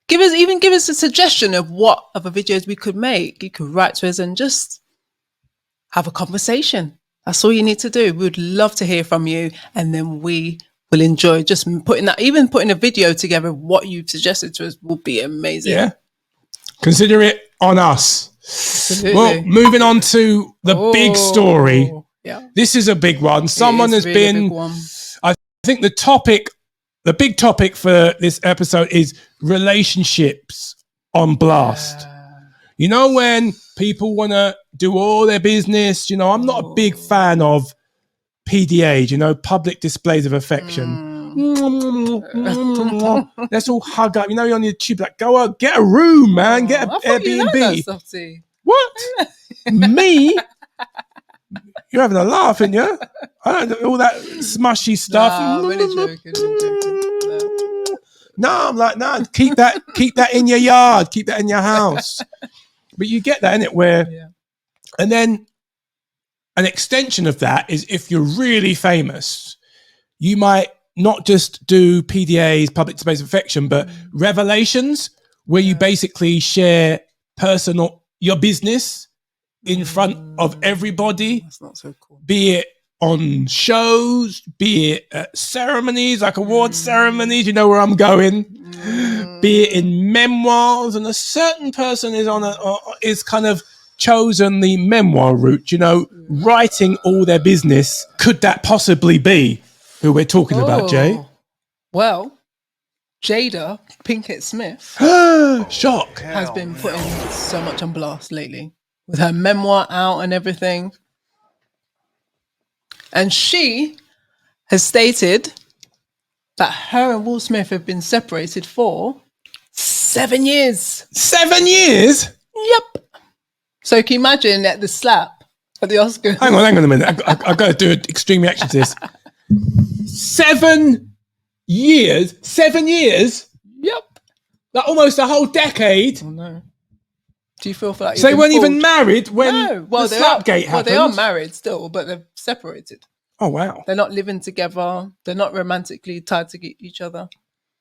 Give us a suggestion of what other videos we could make. You could write to us and just have a conversation. That's all you need to do. We would love to hear from you, and then we will enjoy just putting a video together. What you've suggested to us will be amazing. Yeah, consider it on us. Absolutely. Well, moving on to the big story. Yeah, this is a big one. Someone has really been. I think the big topic for this episode is relationships on blast. Yeah. When people want to do all their business, I'm not a big fan of PDAs, public displays of affection. Let's all hug up. You're on the tube, like, go out, get a room, man. Get an Airbnb. What? Me? You're having a laugh, aren't you? I don't do all that smushy stuff. Nah, really joking. No, I'm like, no, keep that in your yard, keep that in your house. But you get that, innit? And then an extension of that is if you're really famous, you might not just do PDAs, public displays of affection, but revelations, where you basically share your business in front of everybody. That's not so cool. Be it on shows, be it at ceremonies, like award ceremonies, where I'm going. Be it in memoirs, and a certain person is kind of chosen the memoir route, writing all their business. Could that possibly be who we're talking about, Jay? Well, Jada Pinkett Smith shock has been putting so much on blast lately with her memoir out and everything. And she has stated that her and Will Smith have been separated for 7 years. 7 years? Yep. So can you imagine at the slap at the Oscars? Hang on a minute. I've got to do an extreme reaction to this. 7 years? 7 years? Yep. Like almost a whole decade? Oh, no. Do you feel for that? So they weren't even married when the Slapgate happened? Well, they are married still, but they're separated. Oh, wow. They're not living together. They're not romantically tied to each other.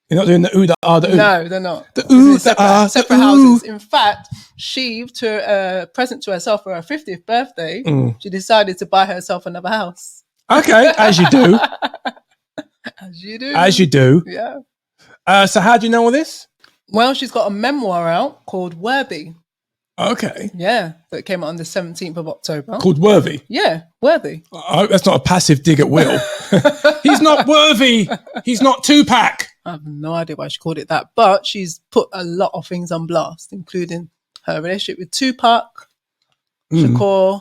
You're not doing the ooh, the ah, the ooh? No, they're not. The ooh, the ah, separate houses. In fact, she, to a present to herself for her 50th birthday, she decided to buy herself another house. Okay, as you do. As you do. Yeah. So how do you know all this? Well, she's got a memoir out called Worthy. Okay. Yeah, that came out on the 17th of October. Called Worthy? Yeah, Worthy. I hope that's not a passive dig at Will. He's not worthy. He's not Tupac. I have no idea why she called it that, but she's put a lot of things on blast, including her relationship with Tupac, Shakur,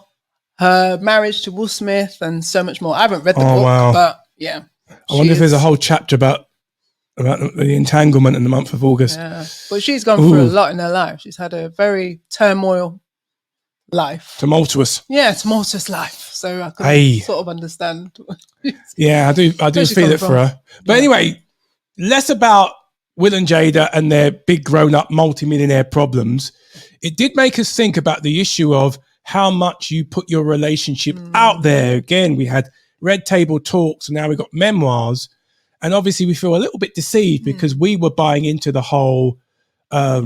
her marriage to Will Smith, and so much more. I haven't read the book, but yeah. I wonder if there's a whole chapter about the entanglement in the month of August. Yeah, but she's gone through a lot in her life. She's had a very turmoil life. Tumultuous. Yeah, tumultuous life. So I can sort of understand. Yeah, I do feel it for her. But anyway, less about Will and Jada and their big grown-up multimillionaire problems. It did make us think about the issue of how much you put your relationship out there. Again, we had Red Table Talks, and now we've got memoirs. And obviously we feel a little bit deceived because we were buying into the whole, at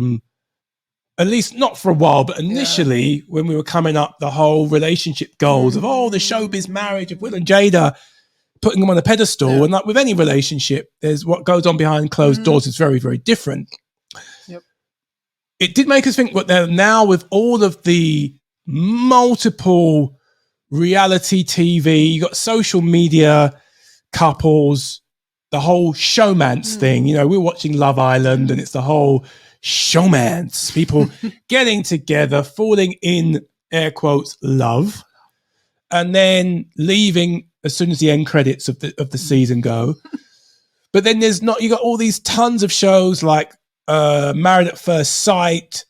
least not for a while, but initially when we were coming up, the whole relationship goals of, the showbiz marriage of Will and Jada. putting them on a pedestal. And like with any relationship, there's what goes on behind closed doors is very, very different. Yep. It did make us think what they're now with all of the multiple reality TV, you got social media couples, the whole showmance thing. You know, we're watching Love Island and it's the whole showmance, people getting together, falling in air quotes love, and then leaving as soon as the end credits of the season go. But then there's not, you got all these tons of shows like Married at First Sight,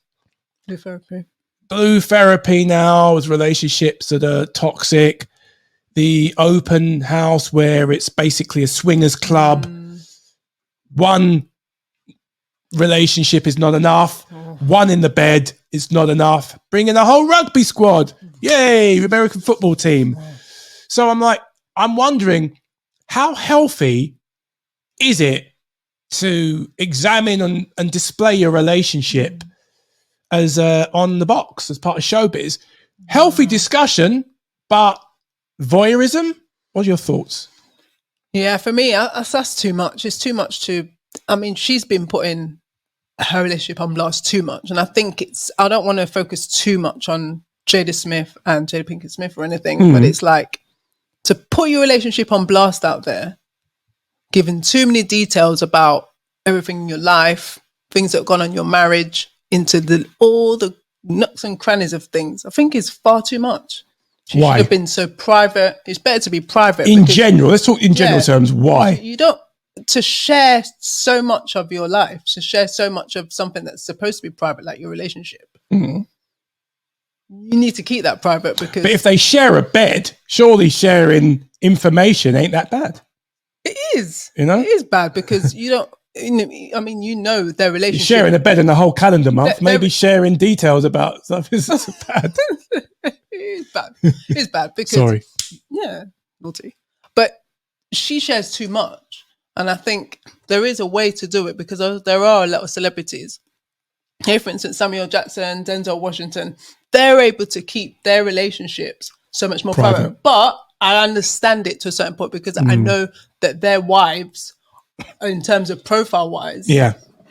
Blue Therapy now, as relationships that are toxic, the Open House where it's basically a swingers club. One relationship is not enough. One in the bed is not enough. Bring in a whole rugby squad. Yay, American football team. So I'm wondering, how healthy is it to examine and display your relationship as on the box, as part of showbiz? Healthy discussion, but voyeurism? What are your thoughts? Yeah, for me, that's too much. It's too much to... I mean, she's been putting her relationship on blast too much. And I think I don't want to focus too much on Jada Smith and Jada Pinkett Smith or anything, but it's like to put your relationship on blast out there, giving too many details about everything in your life, things that have gone on in your marriage, into all the nooks and crannies of things, I think is far too much. She should have been so private. It's better to be private. In general, let's talk in general terms. Why? You don't... To share so much of your life, to share so much of something that's supposed to be private, like your relationship, you need to keep that private. Because... But if they share a bed, surely sharing information ain't that bad. It is. You know? It is bad because you don't... I mean, you know their relationship. You're sharing a bed in the whole calendar month. Maybe sharing details about stuff is bad. It's bad. It's bad because... Sorry. Yeah, naughty. But she shares too much. And I think there is a way to do it because there are a lot of celebrities. Here, for instance, Samuel Jackson, Denzel Washington, they're able to keep their relationships so much more private. But I understand it to a certain point because I know that their wives, in terms of profile-wise,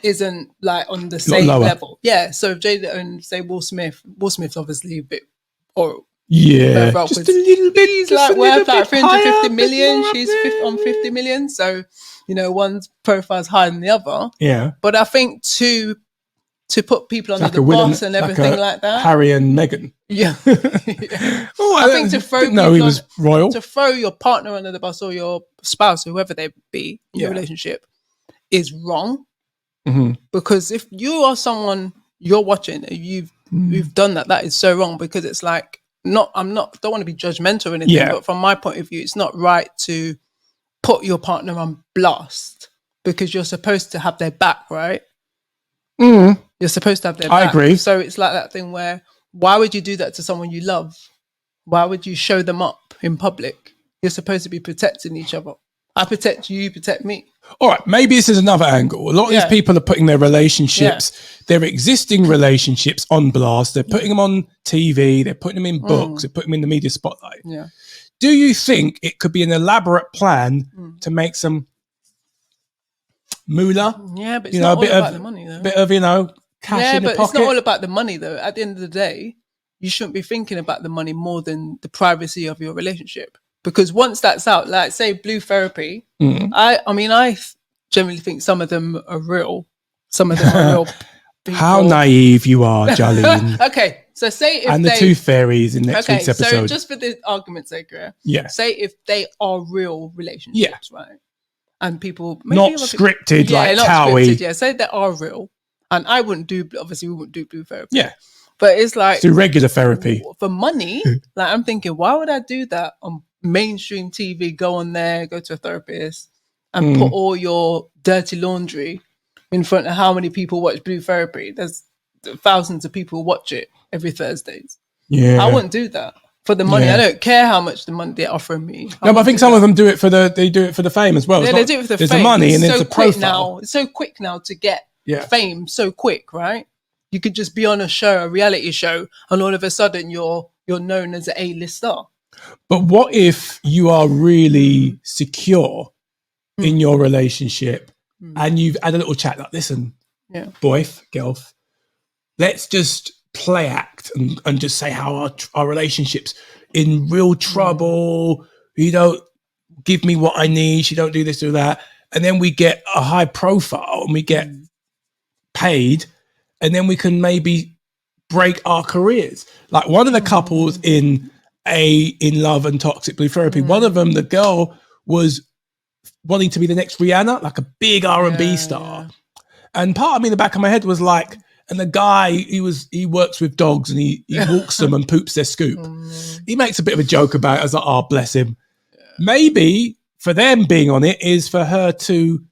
isn't like on the same level. Yeah, so if Jada and say Will Smith's obviously a bit... just a little bit. He's like worth like 350 million. She's on 50 million. So, you know, one's profile's higher than the other. Yeah. But I think to put people under the bus and everything like that. Harry and Meghan. Yeah. I think to throw he was royal. To throw your partner under the bus or your spouse, whoever they be in your relationship, is wrong. Because if you are someone you're watching, you've done that is so wrong because it's like, don't want to be judgmental or anything, but from my point of view, it's not right to put your partner on blast because you're supposed to have their back, right? You're supposed to have their back. I agree. So it's like that thing where, why would you do that to someone you love? Why would you show them up in public? You're supposed to be protecting each other. I protect you, you protect me. All right, maybe this is another angle. A lot of these people are putting their relationships, their existing relationships on blast. They're putting them on TV. They're putting them in books. They're putting them in the media spotlight. Yeah. Do you think it could be an elaborate plan to make some moolah? Yeah, but it's not all about the money, though. Bit of, cash in the pocket. Yeah, but it's not all about the money, though. At the end of the day, you shouldn't be thinking about the money more than the privacy of your relationship. Because once that's out, like say Blue Therapy, I generally think some of them are real. Some of them are real people. How naive you are, Jolene. Okay, so say if the two fairies in next week's episode. So just for the argument's sake, say if they are real relationships, right? And people... Not scripted like Towie. Yeah, say they are real. And I wouldn't do... Obviously, we wouldn't do Blue Therapy. Yeah. But it's like... Do regular therapy. For money, like I'm thinking, why would I do that on mainstream TV? Go on there, go to a therapist and put all your dirty laundry in front of how many people watch Blue Therapy. There's thousands of people watch it every Thursdays. Yeah. I wouldn't do that. For the money, I don't care how much the money they're offering me. But I think some of them do it for the fame as well. Yeah, they do it for the fame. There's the money and there's the profile. It's so quick now to get fame so quick, right? You could just be on a show, a reality show, and all of a sudden you're known as an A-list star. But what if you are really secure in your relationship and you've had a little chat like, listen, boyf, girlf, let's just play act and just say how our relationship's in real trouble. You don't give me what I need. You don't do this or that. And then we get a high profile and we get paid, and then we can maybe break our careers. Like one of the couples in Love and Toxic Blue Therapy, one of them, the girl was wanting to be the next Rihanna, like a big R&B star. And part of me in the back of my head was like, and the guy, he works with dogs and he walks them and poops their scoop. He makes a bit of a joke about it. I was like, oh, bless him. Maybe for them being on it is for her to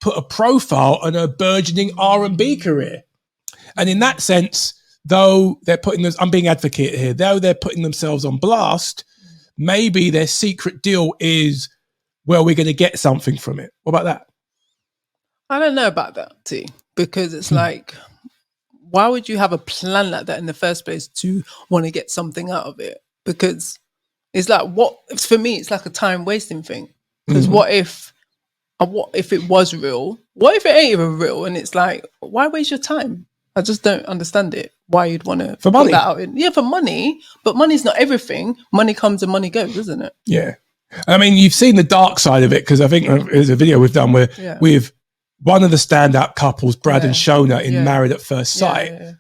put a profile on her burgeoning R&B career. And in that sense, though they're putting this, I'm being advocate here, though they're putting themselves on blast, maybe their secret deal is, well, we're going to get something from it. What about that? I don't know about that, T, because it's like, why would you have a plan like that in the first place to want to get something out of it? Because it's like, for me, it's like a time wasting thing. Because what if it was real? What if it ain't even real? And it's like, why waste your time? I just don't understand it. Why you'd want to put that out in? Yeah, for money, but money's not everything. Money comes and money goes, isn't it? Yeah. I mean, you've seen the dark side of it, because I think there's a video we've done where with one of the standout couples, Brad and Shona, in Married at First Sight.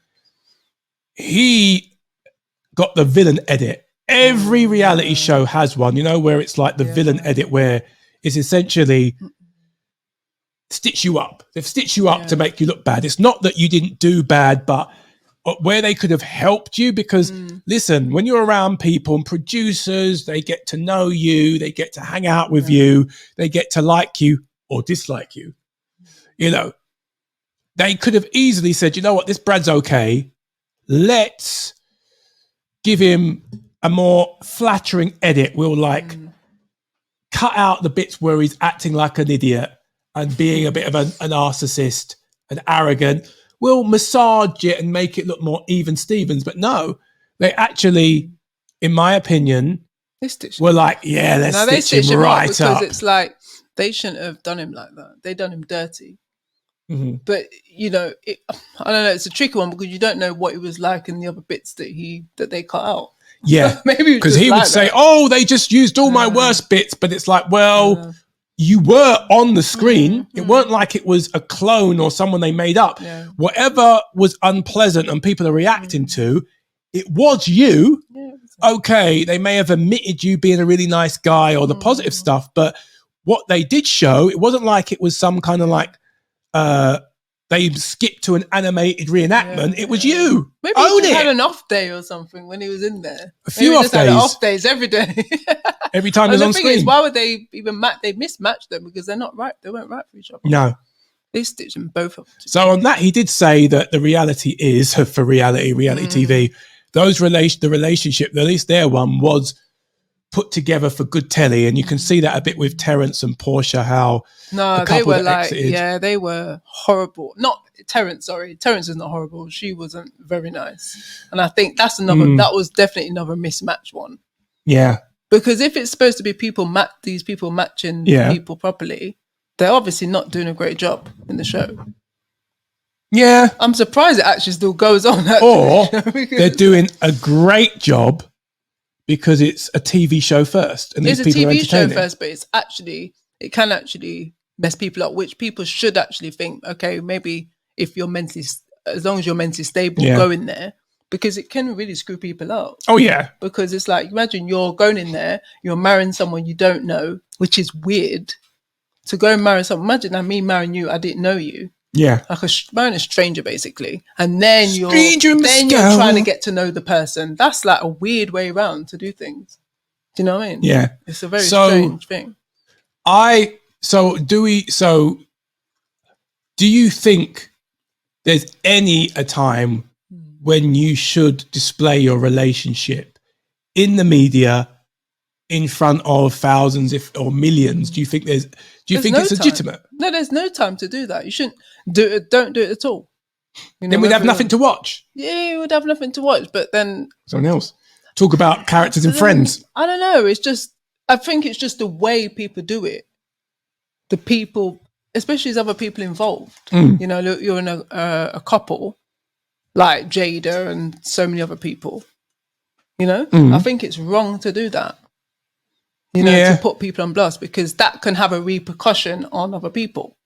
He got the villain edit. Every reality show has one, you know, where it's like the villain edit, where it's essentially stitch you up. They've stitched you up to make you look bad. It's not that you didn't do bad, but where they could have helped you, because listen, when you're around people and producers, they get to know you, they get to hang out with you, they get to like you or dislike you. You know, they could have easily said, you know what, this Brad's okay. Let's give him a more flattering edit. We'll cut out the bits where he's acting like an idiot and being a bit of a narcissist and arrogant. We'll massage it and make it look more even Stevens. But no, they actually, in my opinion, were like, let's stitch him right up. Because it's like, they shouldn't have done him like that. They done him dirty. But, you know, I don't know, it's a tricky one because you don't know what it was like in the other bits that they cut out. Yeah, maybe because he would say, oh, they just used all my worst bits. But it's like, well, you were on the screen. It weren't like it was a clone or someone they made up. Whatever was unpleasant and people are reacting to, it was you. Okay, they may have omitted you being a really nice guy or the positive stuff, but what they did show, it wasn't like it was some kind of like, they skipped to an animated reenactment. It was you. Maybe he just had an off day or something when he was in there. A few off days. Off days every day. Every time he was on screen. Why would they even they mismatched them? Because they're not right. They weren't right for each other. No. They stitched them both up. So on that, he did say that the reality is, for reality TV, the relationship, at least their one, was put together for good telly, and you can see that a bit with Terence and Portia, how they were like exited. They were horrible. Not Terence, sorry, Terence is not horrible, she wasn't very nice, and I think that's another that was definitely another mismatch one, because if it's supposed to be these people matching people properly, they're obviously not doing a great job in the show. I'm surprised it actually still goes on, or they're doing a great job because it's a TV show first, and it's a TV show first, but it can actually mess people up, which people should actually think, okay, maybe if you're as long as you're mentally stable, go in there, because it can really screw people up. Oh yeah, because it's like, imagine you're going in there, you're marrying someone you don't know, which is weird to go and marry someone. Imagine me marrying you, I didn't know you. Yeah, like marrying a stranger basically, and then you're trying to get to know the person. That's like a weird way around to do things. Do you know what I mean? Yeah, it's a very strange thing. Do you think there's a time when you should display your relationship in the media in front of thousands or millions? Do you think it's legitimate? No, there's no time to do that. You shouldn't do it. Don't do it at all. Then we'd have nothing to watch. Yeah, we'd have nothing to watch. But then someone else. talk about characters in Friends. I don't know. I think it's just the way people do it. The people, especially as other people involved. You know, you're in a couple like Jada and so many other people. You know, I think it's wrong to do that. You know, to put people on blast, because that can have a repercussion on other people.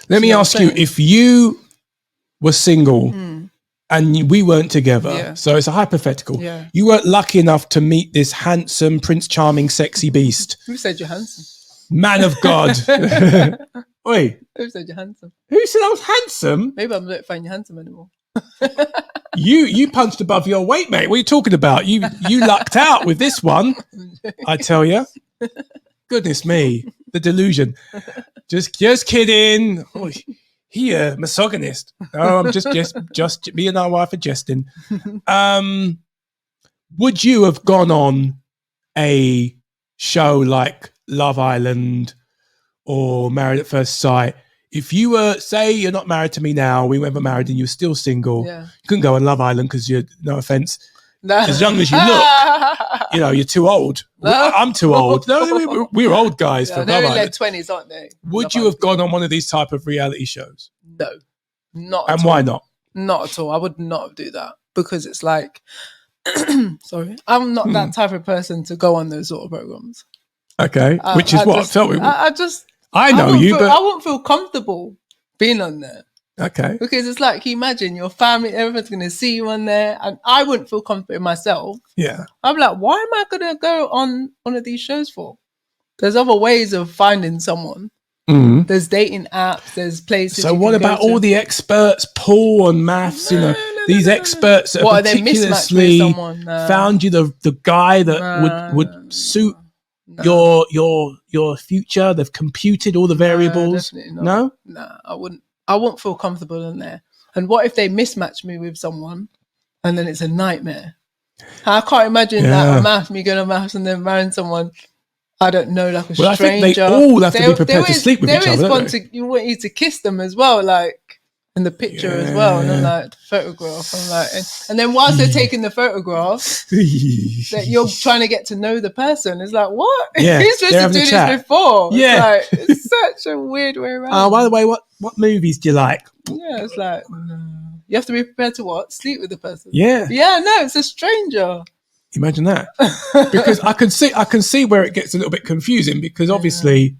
Let me ask you, if you were single and we weren't together, so it's a hypothetical, you weren't lucky enough to meet this handsome, Prince Charming, sexy beast. Who said you're handsome? Man of God. Oi. Who said you're handsome? Who said I was handsome? Maybe I don't find you handsome anymore. You punched above your weight, mate. What are you talking about? You lucked out with this one, I tell you. Goodness me, the delusion. Just kidding. Oh, he a misogynist. Oh, I'm just me and our wife are jesting. Would you have gone on a show like Love Island or Married at First Sight? If you were, say, you're not married to me now, we were married and you're still single, you couldn't go on Love Island because you're, no offense, as young as you look, you know, you're too old. No. I'm too old. No, we're old guys for Love Island. They're in their 20s, aren't they? Would you have gone on one of these type of reality shows? No, not at all. And why not? Not at all. I would not do that, because it's like, sorry, I'm not that type of person to go on those sort of programs. Okay, which is what I felt. I wouldn't feel comfortable being on there. Okay. Because it's like, you imagine your family, everyone's going to see you on there, and I wouldn't feel comfortable myself. Yeah. I'm like, why am I going to go on one of these shows for? There's other ways of finding someone. There's dating apps, there's places. So what about all the experts, Paul and maths, these experts that what, particularly found you the guy that would suit your future? They've computed all the variables. No, I wouldn't feel comfortable in there. And what if they mismatch me with someone and then it's a nightmare? I can't imagine that me going to maths and then marrying someone I don't know, like a stranger. I think they all have to be prepared to sleep with each other. You want you to kiss them as well, like in the picture as well, and then like the photograph, and like, and then whilst they're taking the photograph, that you're trying to get to know the person. It's like, what? Yeah, you're supposed to do this before. Yeah, it's, like, it's such a weird way around. Oh, by the way, what movies do you like? Yeah, it's like you have to be prepared to what? Sleep with the person. Yeah, no, it's a stranger. Imagine that, because I can see where it gets a little bit confusing, because obviously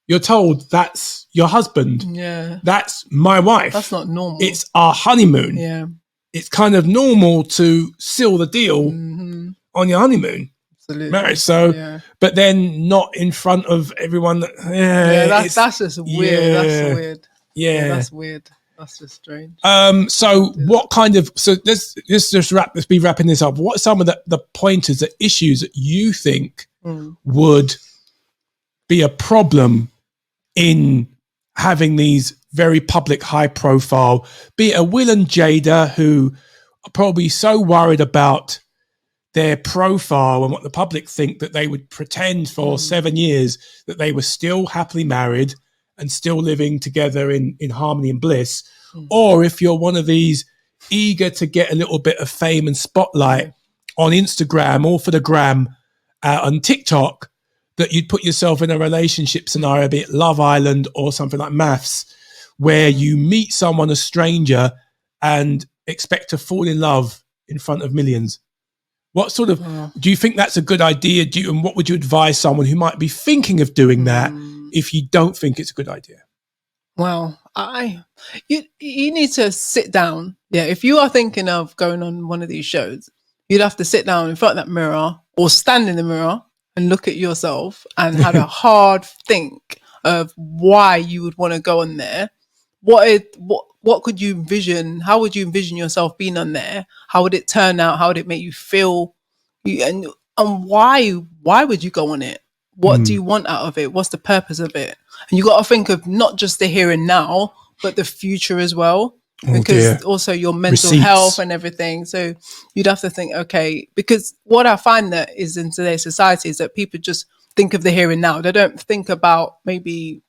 you're told that's your husband. Yeah, that's my wife. That's not normal. It's our honeymoon. Yeah, it's kind of normal to seal the deal on your honeymoon. Absolutely. Marriage. So, but then not in front of everyone. That's just weird. Yeah. That's weird. Yeah, that's weird. That's just strange. So what kind of, let's be wrapping this up. What are some of the pointers, the issues that you think would be a problem in having these very public, high profile, be it a Will and Jada, who are probably so worried about their profile and what the public think that they would pretend for 7 years that they were still happily married and still living together in harmony and bliss, or if you're one of these eager to get a little bit of fame and spotlight on Instagram or for the gram on TikTok, that you'd put yourself in a relationship scenario, be it Love Island or something like Maths, where you meet someone, a stranger, and expect to fall in love in front of millions. What sort of, do you think that's a good idea? And what would you advise someone who might be thinking of doing that if you don't think it's a good idea? Well, you need to sit down. Yeah, if you are thinking of going on one of these shows, you'd have to sit down in front of that mirror or stand in the mirror and look at yourself and have a hard think of why you would want to go on there. What could you envision? How would you envision yourself being on there? How would it turn out? How would it make you feel? And why would you go on it? What do you want out of it? What's the purpose of it? And you got to think of not just the here and now, but the future as well. Because also your mental health and everything. So you'd have to think, okay, because what I find that is in today's society is that people just think of the here and now. They don't think about maybe,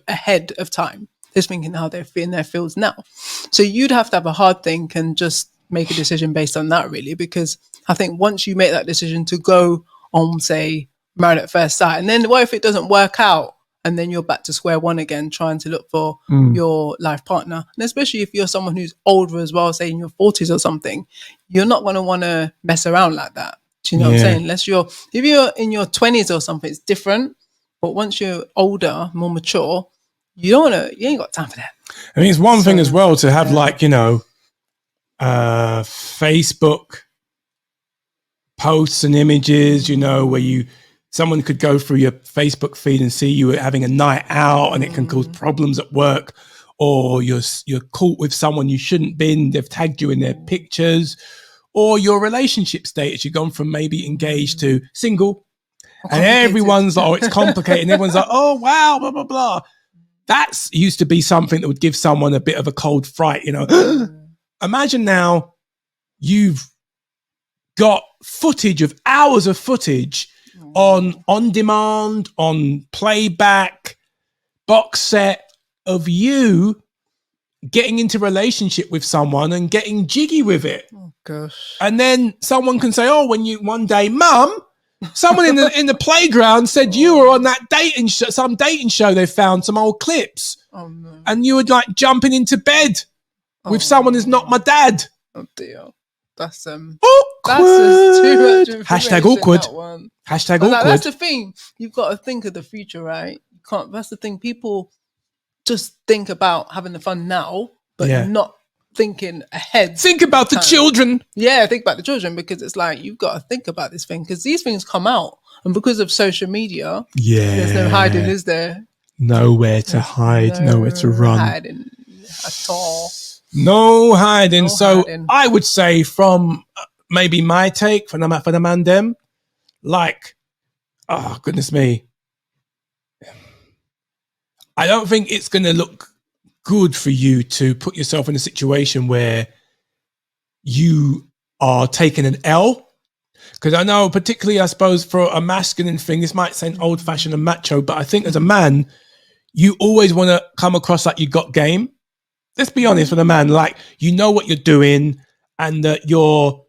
ahead of time. They're thinking how they're feeling their feels now. So you'd have to have a hard think and just make a decision based on that, really, because I think once you make that decision to go on, say, Married at First Sight, and then what if it doesn't work out? And then you're back to square one again, trying to look for your life partner. And especially if you're someone who's older as well, say in your 40s or something, you're not going to want to mess around like that. Do you know what I'm saying? If you're in your 20s or something, it's different. But once you're older, more mature, you ain't got time for that. I mean, it's one thing as well to have Facebook posts and images, where someone could go through your Facebook feed and see you having a night out, and it can cause problems at work, or you're caught with someone you shouldn't been. They've tagged you in their pictures, or your relationship status. You've gone from maybe engaged to single, and everyone's like, "Oh, it's complicated." And everyone's like, "Oh, wow, blah blah blah." That used to be something that would give someone a bit of a cold fright. Imagine now you've got footage of hours of footage on demand, on playback, box set of you getting into relationship with someone and getting jiggy with it. Oh gosh. And then someone can say, "Oh, one day, Mum, someone in the playground said you were on that some dating show. They found some old clips, and you were like jumping into bed with someone who's not my dad." Oh dear, that's awkward. That's too much. Hashtag awkward. Hashtag awkward. That's the thing. You've got to think of the future, right? You can't. That's the thing. People just think about having the fun now, but not thinking ahead. Think about the children. Yeah, think about the children, because it's like you've got to think about this thing, because these things come out, and because of social media, there's no hiding, is there? Nowhere to hide, nowhere to run. Hiding at all. No hiding. I would say from maybe my take for the man them, like, oh goodness me, I don't think it's going to look good for you to put yourself in a situation where you are taking an L. Because I know, particularly, I suppose, for a masculine thing, this might sound old-fashioned and macho, but I think as a man, you always want to come across like you got game. Let's be honest with a man, like, you know what you're doing, and that you're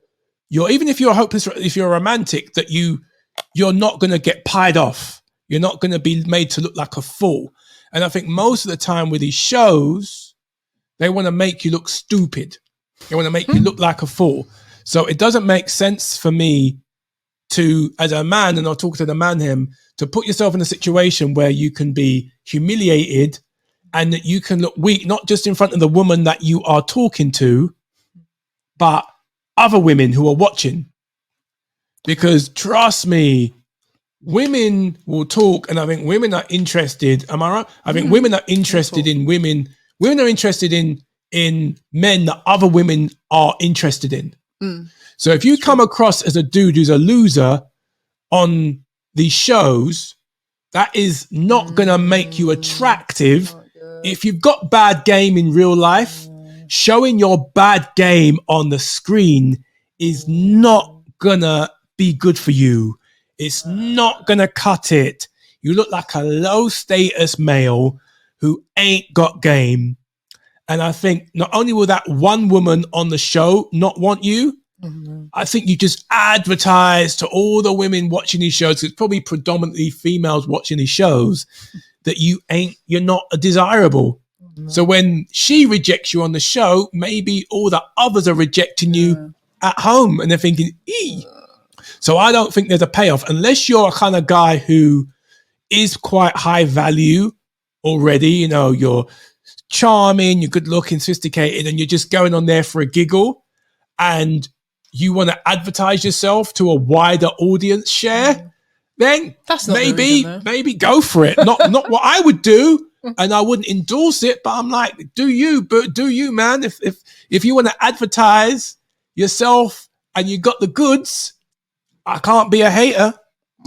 even if you're hopeless, if you're a romantic, that you're not going to get pied off. You're not going to be made to look like a fool. And I think most of the time with these shows, they want to make you look stupid. They want to make you look like a fool. So it doesn't make sense for me to, as a man, and I'll talk to the man him, to put yourself in a situation where you can be humiliated and that you can look weak, not just in front of the woman that you are talking to, but other women who are watching. Because trust me, women will talk, and I think women are interested. Am I right? I think women are interested in women. Women are interested in men that other women are interested in. So if you come across as a dude who's a loser on these shows, that is not going to make you attractive. If you've got bad game in real life, showing your bad game on the screen is not going to be good for you. It's not going to cut it. You look like a low status male who ain't got game. And I think not only will that one woman on the show not want you, I think you just advertise to all the women watching these shows, it's probably predominantly females watching these shows, that you're not desirable. So when she rejects you on the show, maybe all the others are rejecting you at home, and they're thinking, ee. So I don't think there's a payoff unless you're a kind of guy who is quite high value already. You know, you're charming, you're good looking, sophisticated, and you're just going on there for a giggle, and you want to advertise yourself to a wider audience share, then that's maybe go for it. Not what I would do, and I wouldn't endorse it, but I'm like, do you, man. If you want to advertise yourself and you got the goods, I can't be a hater.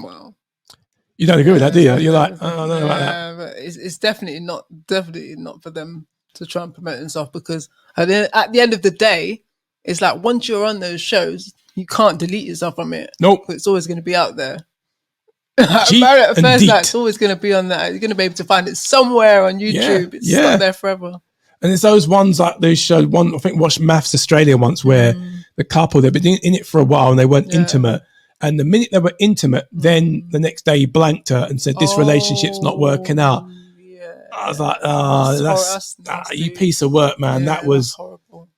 Well, you don't agree with that, do you? You're like, I don't know about that. But it's definitely not for them to try and promote themselves, because at the end of the day, it's like once you're on those shows, you can't delete yourself from it. Nope. It's always going to be out there. Married at First Sight, it's always going to be on that. You're going to be able to find it somewhere on YouTube. It's not there forever. And there's those ones like those shows. One I think watched Maths Australia once, where the couple they've been in it for a while and they weren't intimate. And the minute they were intimate, then the next day he blanked her and said, "This relationship's not working out." Yeah. I was like, that's you piece of work, man. That was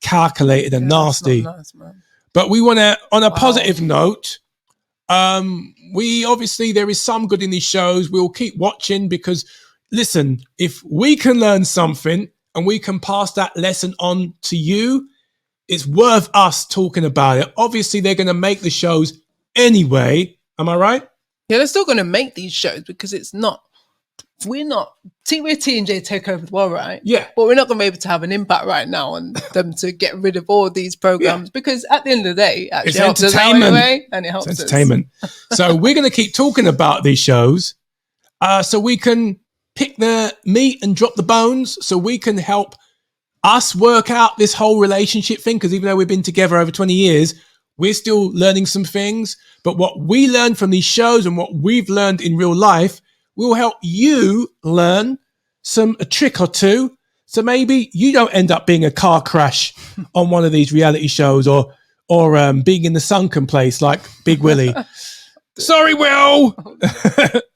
calculated and nasty. Nice, man. But we want to, on a positive note, we obviously, there is some good in these shows. We'll keep watching because, listen, if we can learn something and we can pass that lesson on to you, it's worth us talking about it. Obviously, they're going to make the shows anyway. Am I right? Yeah, they're still going to make these shows because we're T&J Take Over as well, right? Yeah. But we're not going to be able to have an impact right now on them to get rid of all these programs because at the end of the day, actually it's helps entertainment. Us out anyway, and it helps it's entertainment. So we're going to keep talking about these shows so we can pick the meat and drop the bones so we can help us work out this whole relationship thing, because even though we've been together over 20 years, we're still learning some things. But what we learn from these shows and what we've learned in real life will help you learn a trick or two. So maybe you don't end up being a car crash on one of these reality shows or being in the sunken place like Big Willie. Sorry, Will.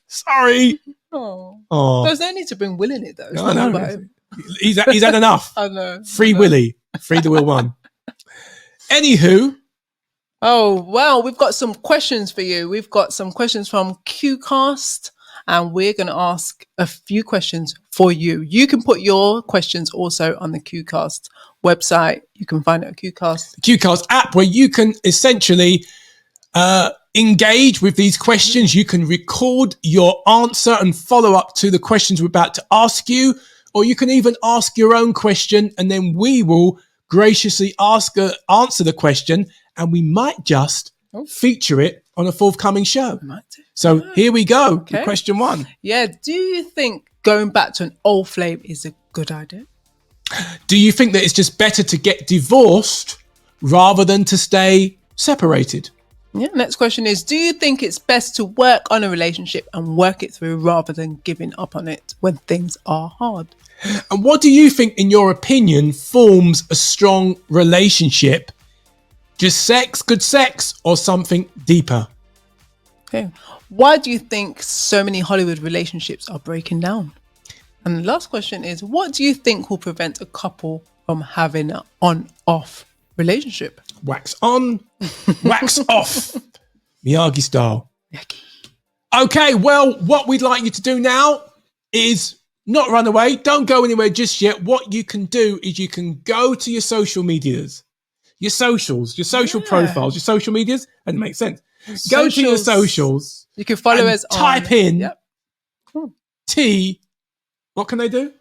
Sorry. Oh. There's no need to bring Will in it, though. I know. He's had enough. I know. Free Willie. Free the Will one. Anywho. Oh, well, we've got some questions for you. We've got some questions from QCast, and we're going to ask a few questions for you. You can put your questions also on the QCast website. You can find it at QCast. The QCast app, where you can essentially engage with these questions. You can record your answer and follow up to the questions we're about to ask you, or you can even ask your own question, and then we will graciously answer the question, and we might just feature it on a forthcoming show. So here we go. Okay. Question 1. Yeah. Do you think going back to an old flame is a good idea? Do you think that it's just better to get divorced rather than to stay separated? Yeah. Next question is, do you think it's best to work on a relationship and work it through rather than giving up on it when things are hard? And what do you think, in your opinion, forms a strong relationship? Just sex, good sex, or something deeper? Okay. Why do you think so many Hollywood relationships are breaking down? And the last question is, what do you think will prevent a couple from having an on-off relationship? Wax on, wax off. Miyagi style. Okay, well, what we'd like you to do now is not run away. Don't go anywhere just yet. What you can do is you can go to your social medias, your socials, your social profiles, your social medias. And it makes sense. Go to your socials. You can follow us on. Type in T. What can they do?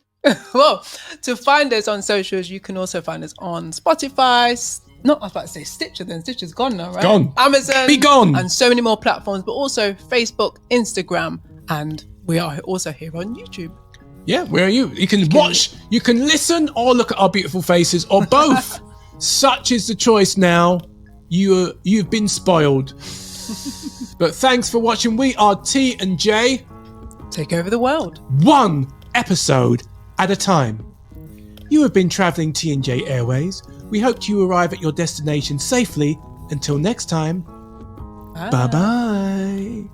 Well, to find us on socials, you can also find us on Spotify. I was about to say Stitcher, then Stitcher's gone now, right? Gone. Amazon. Be gone. And so many more platforms, but also Facebook, Instagram, and we are also here on YouTube. Yeah, where are you? You can watch, you can listen, or look at our beautiful faces, or both. Such is the choice now. You've been spoiled. But thanks for watching. We are T&J. Take over the world. One episode at a time. You have been travelling T&J Airways. We hope you arrive at your destination safely. Until next time. Bye-bye.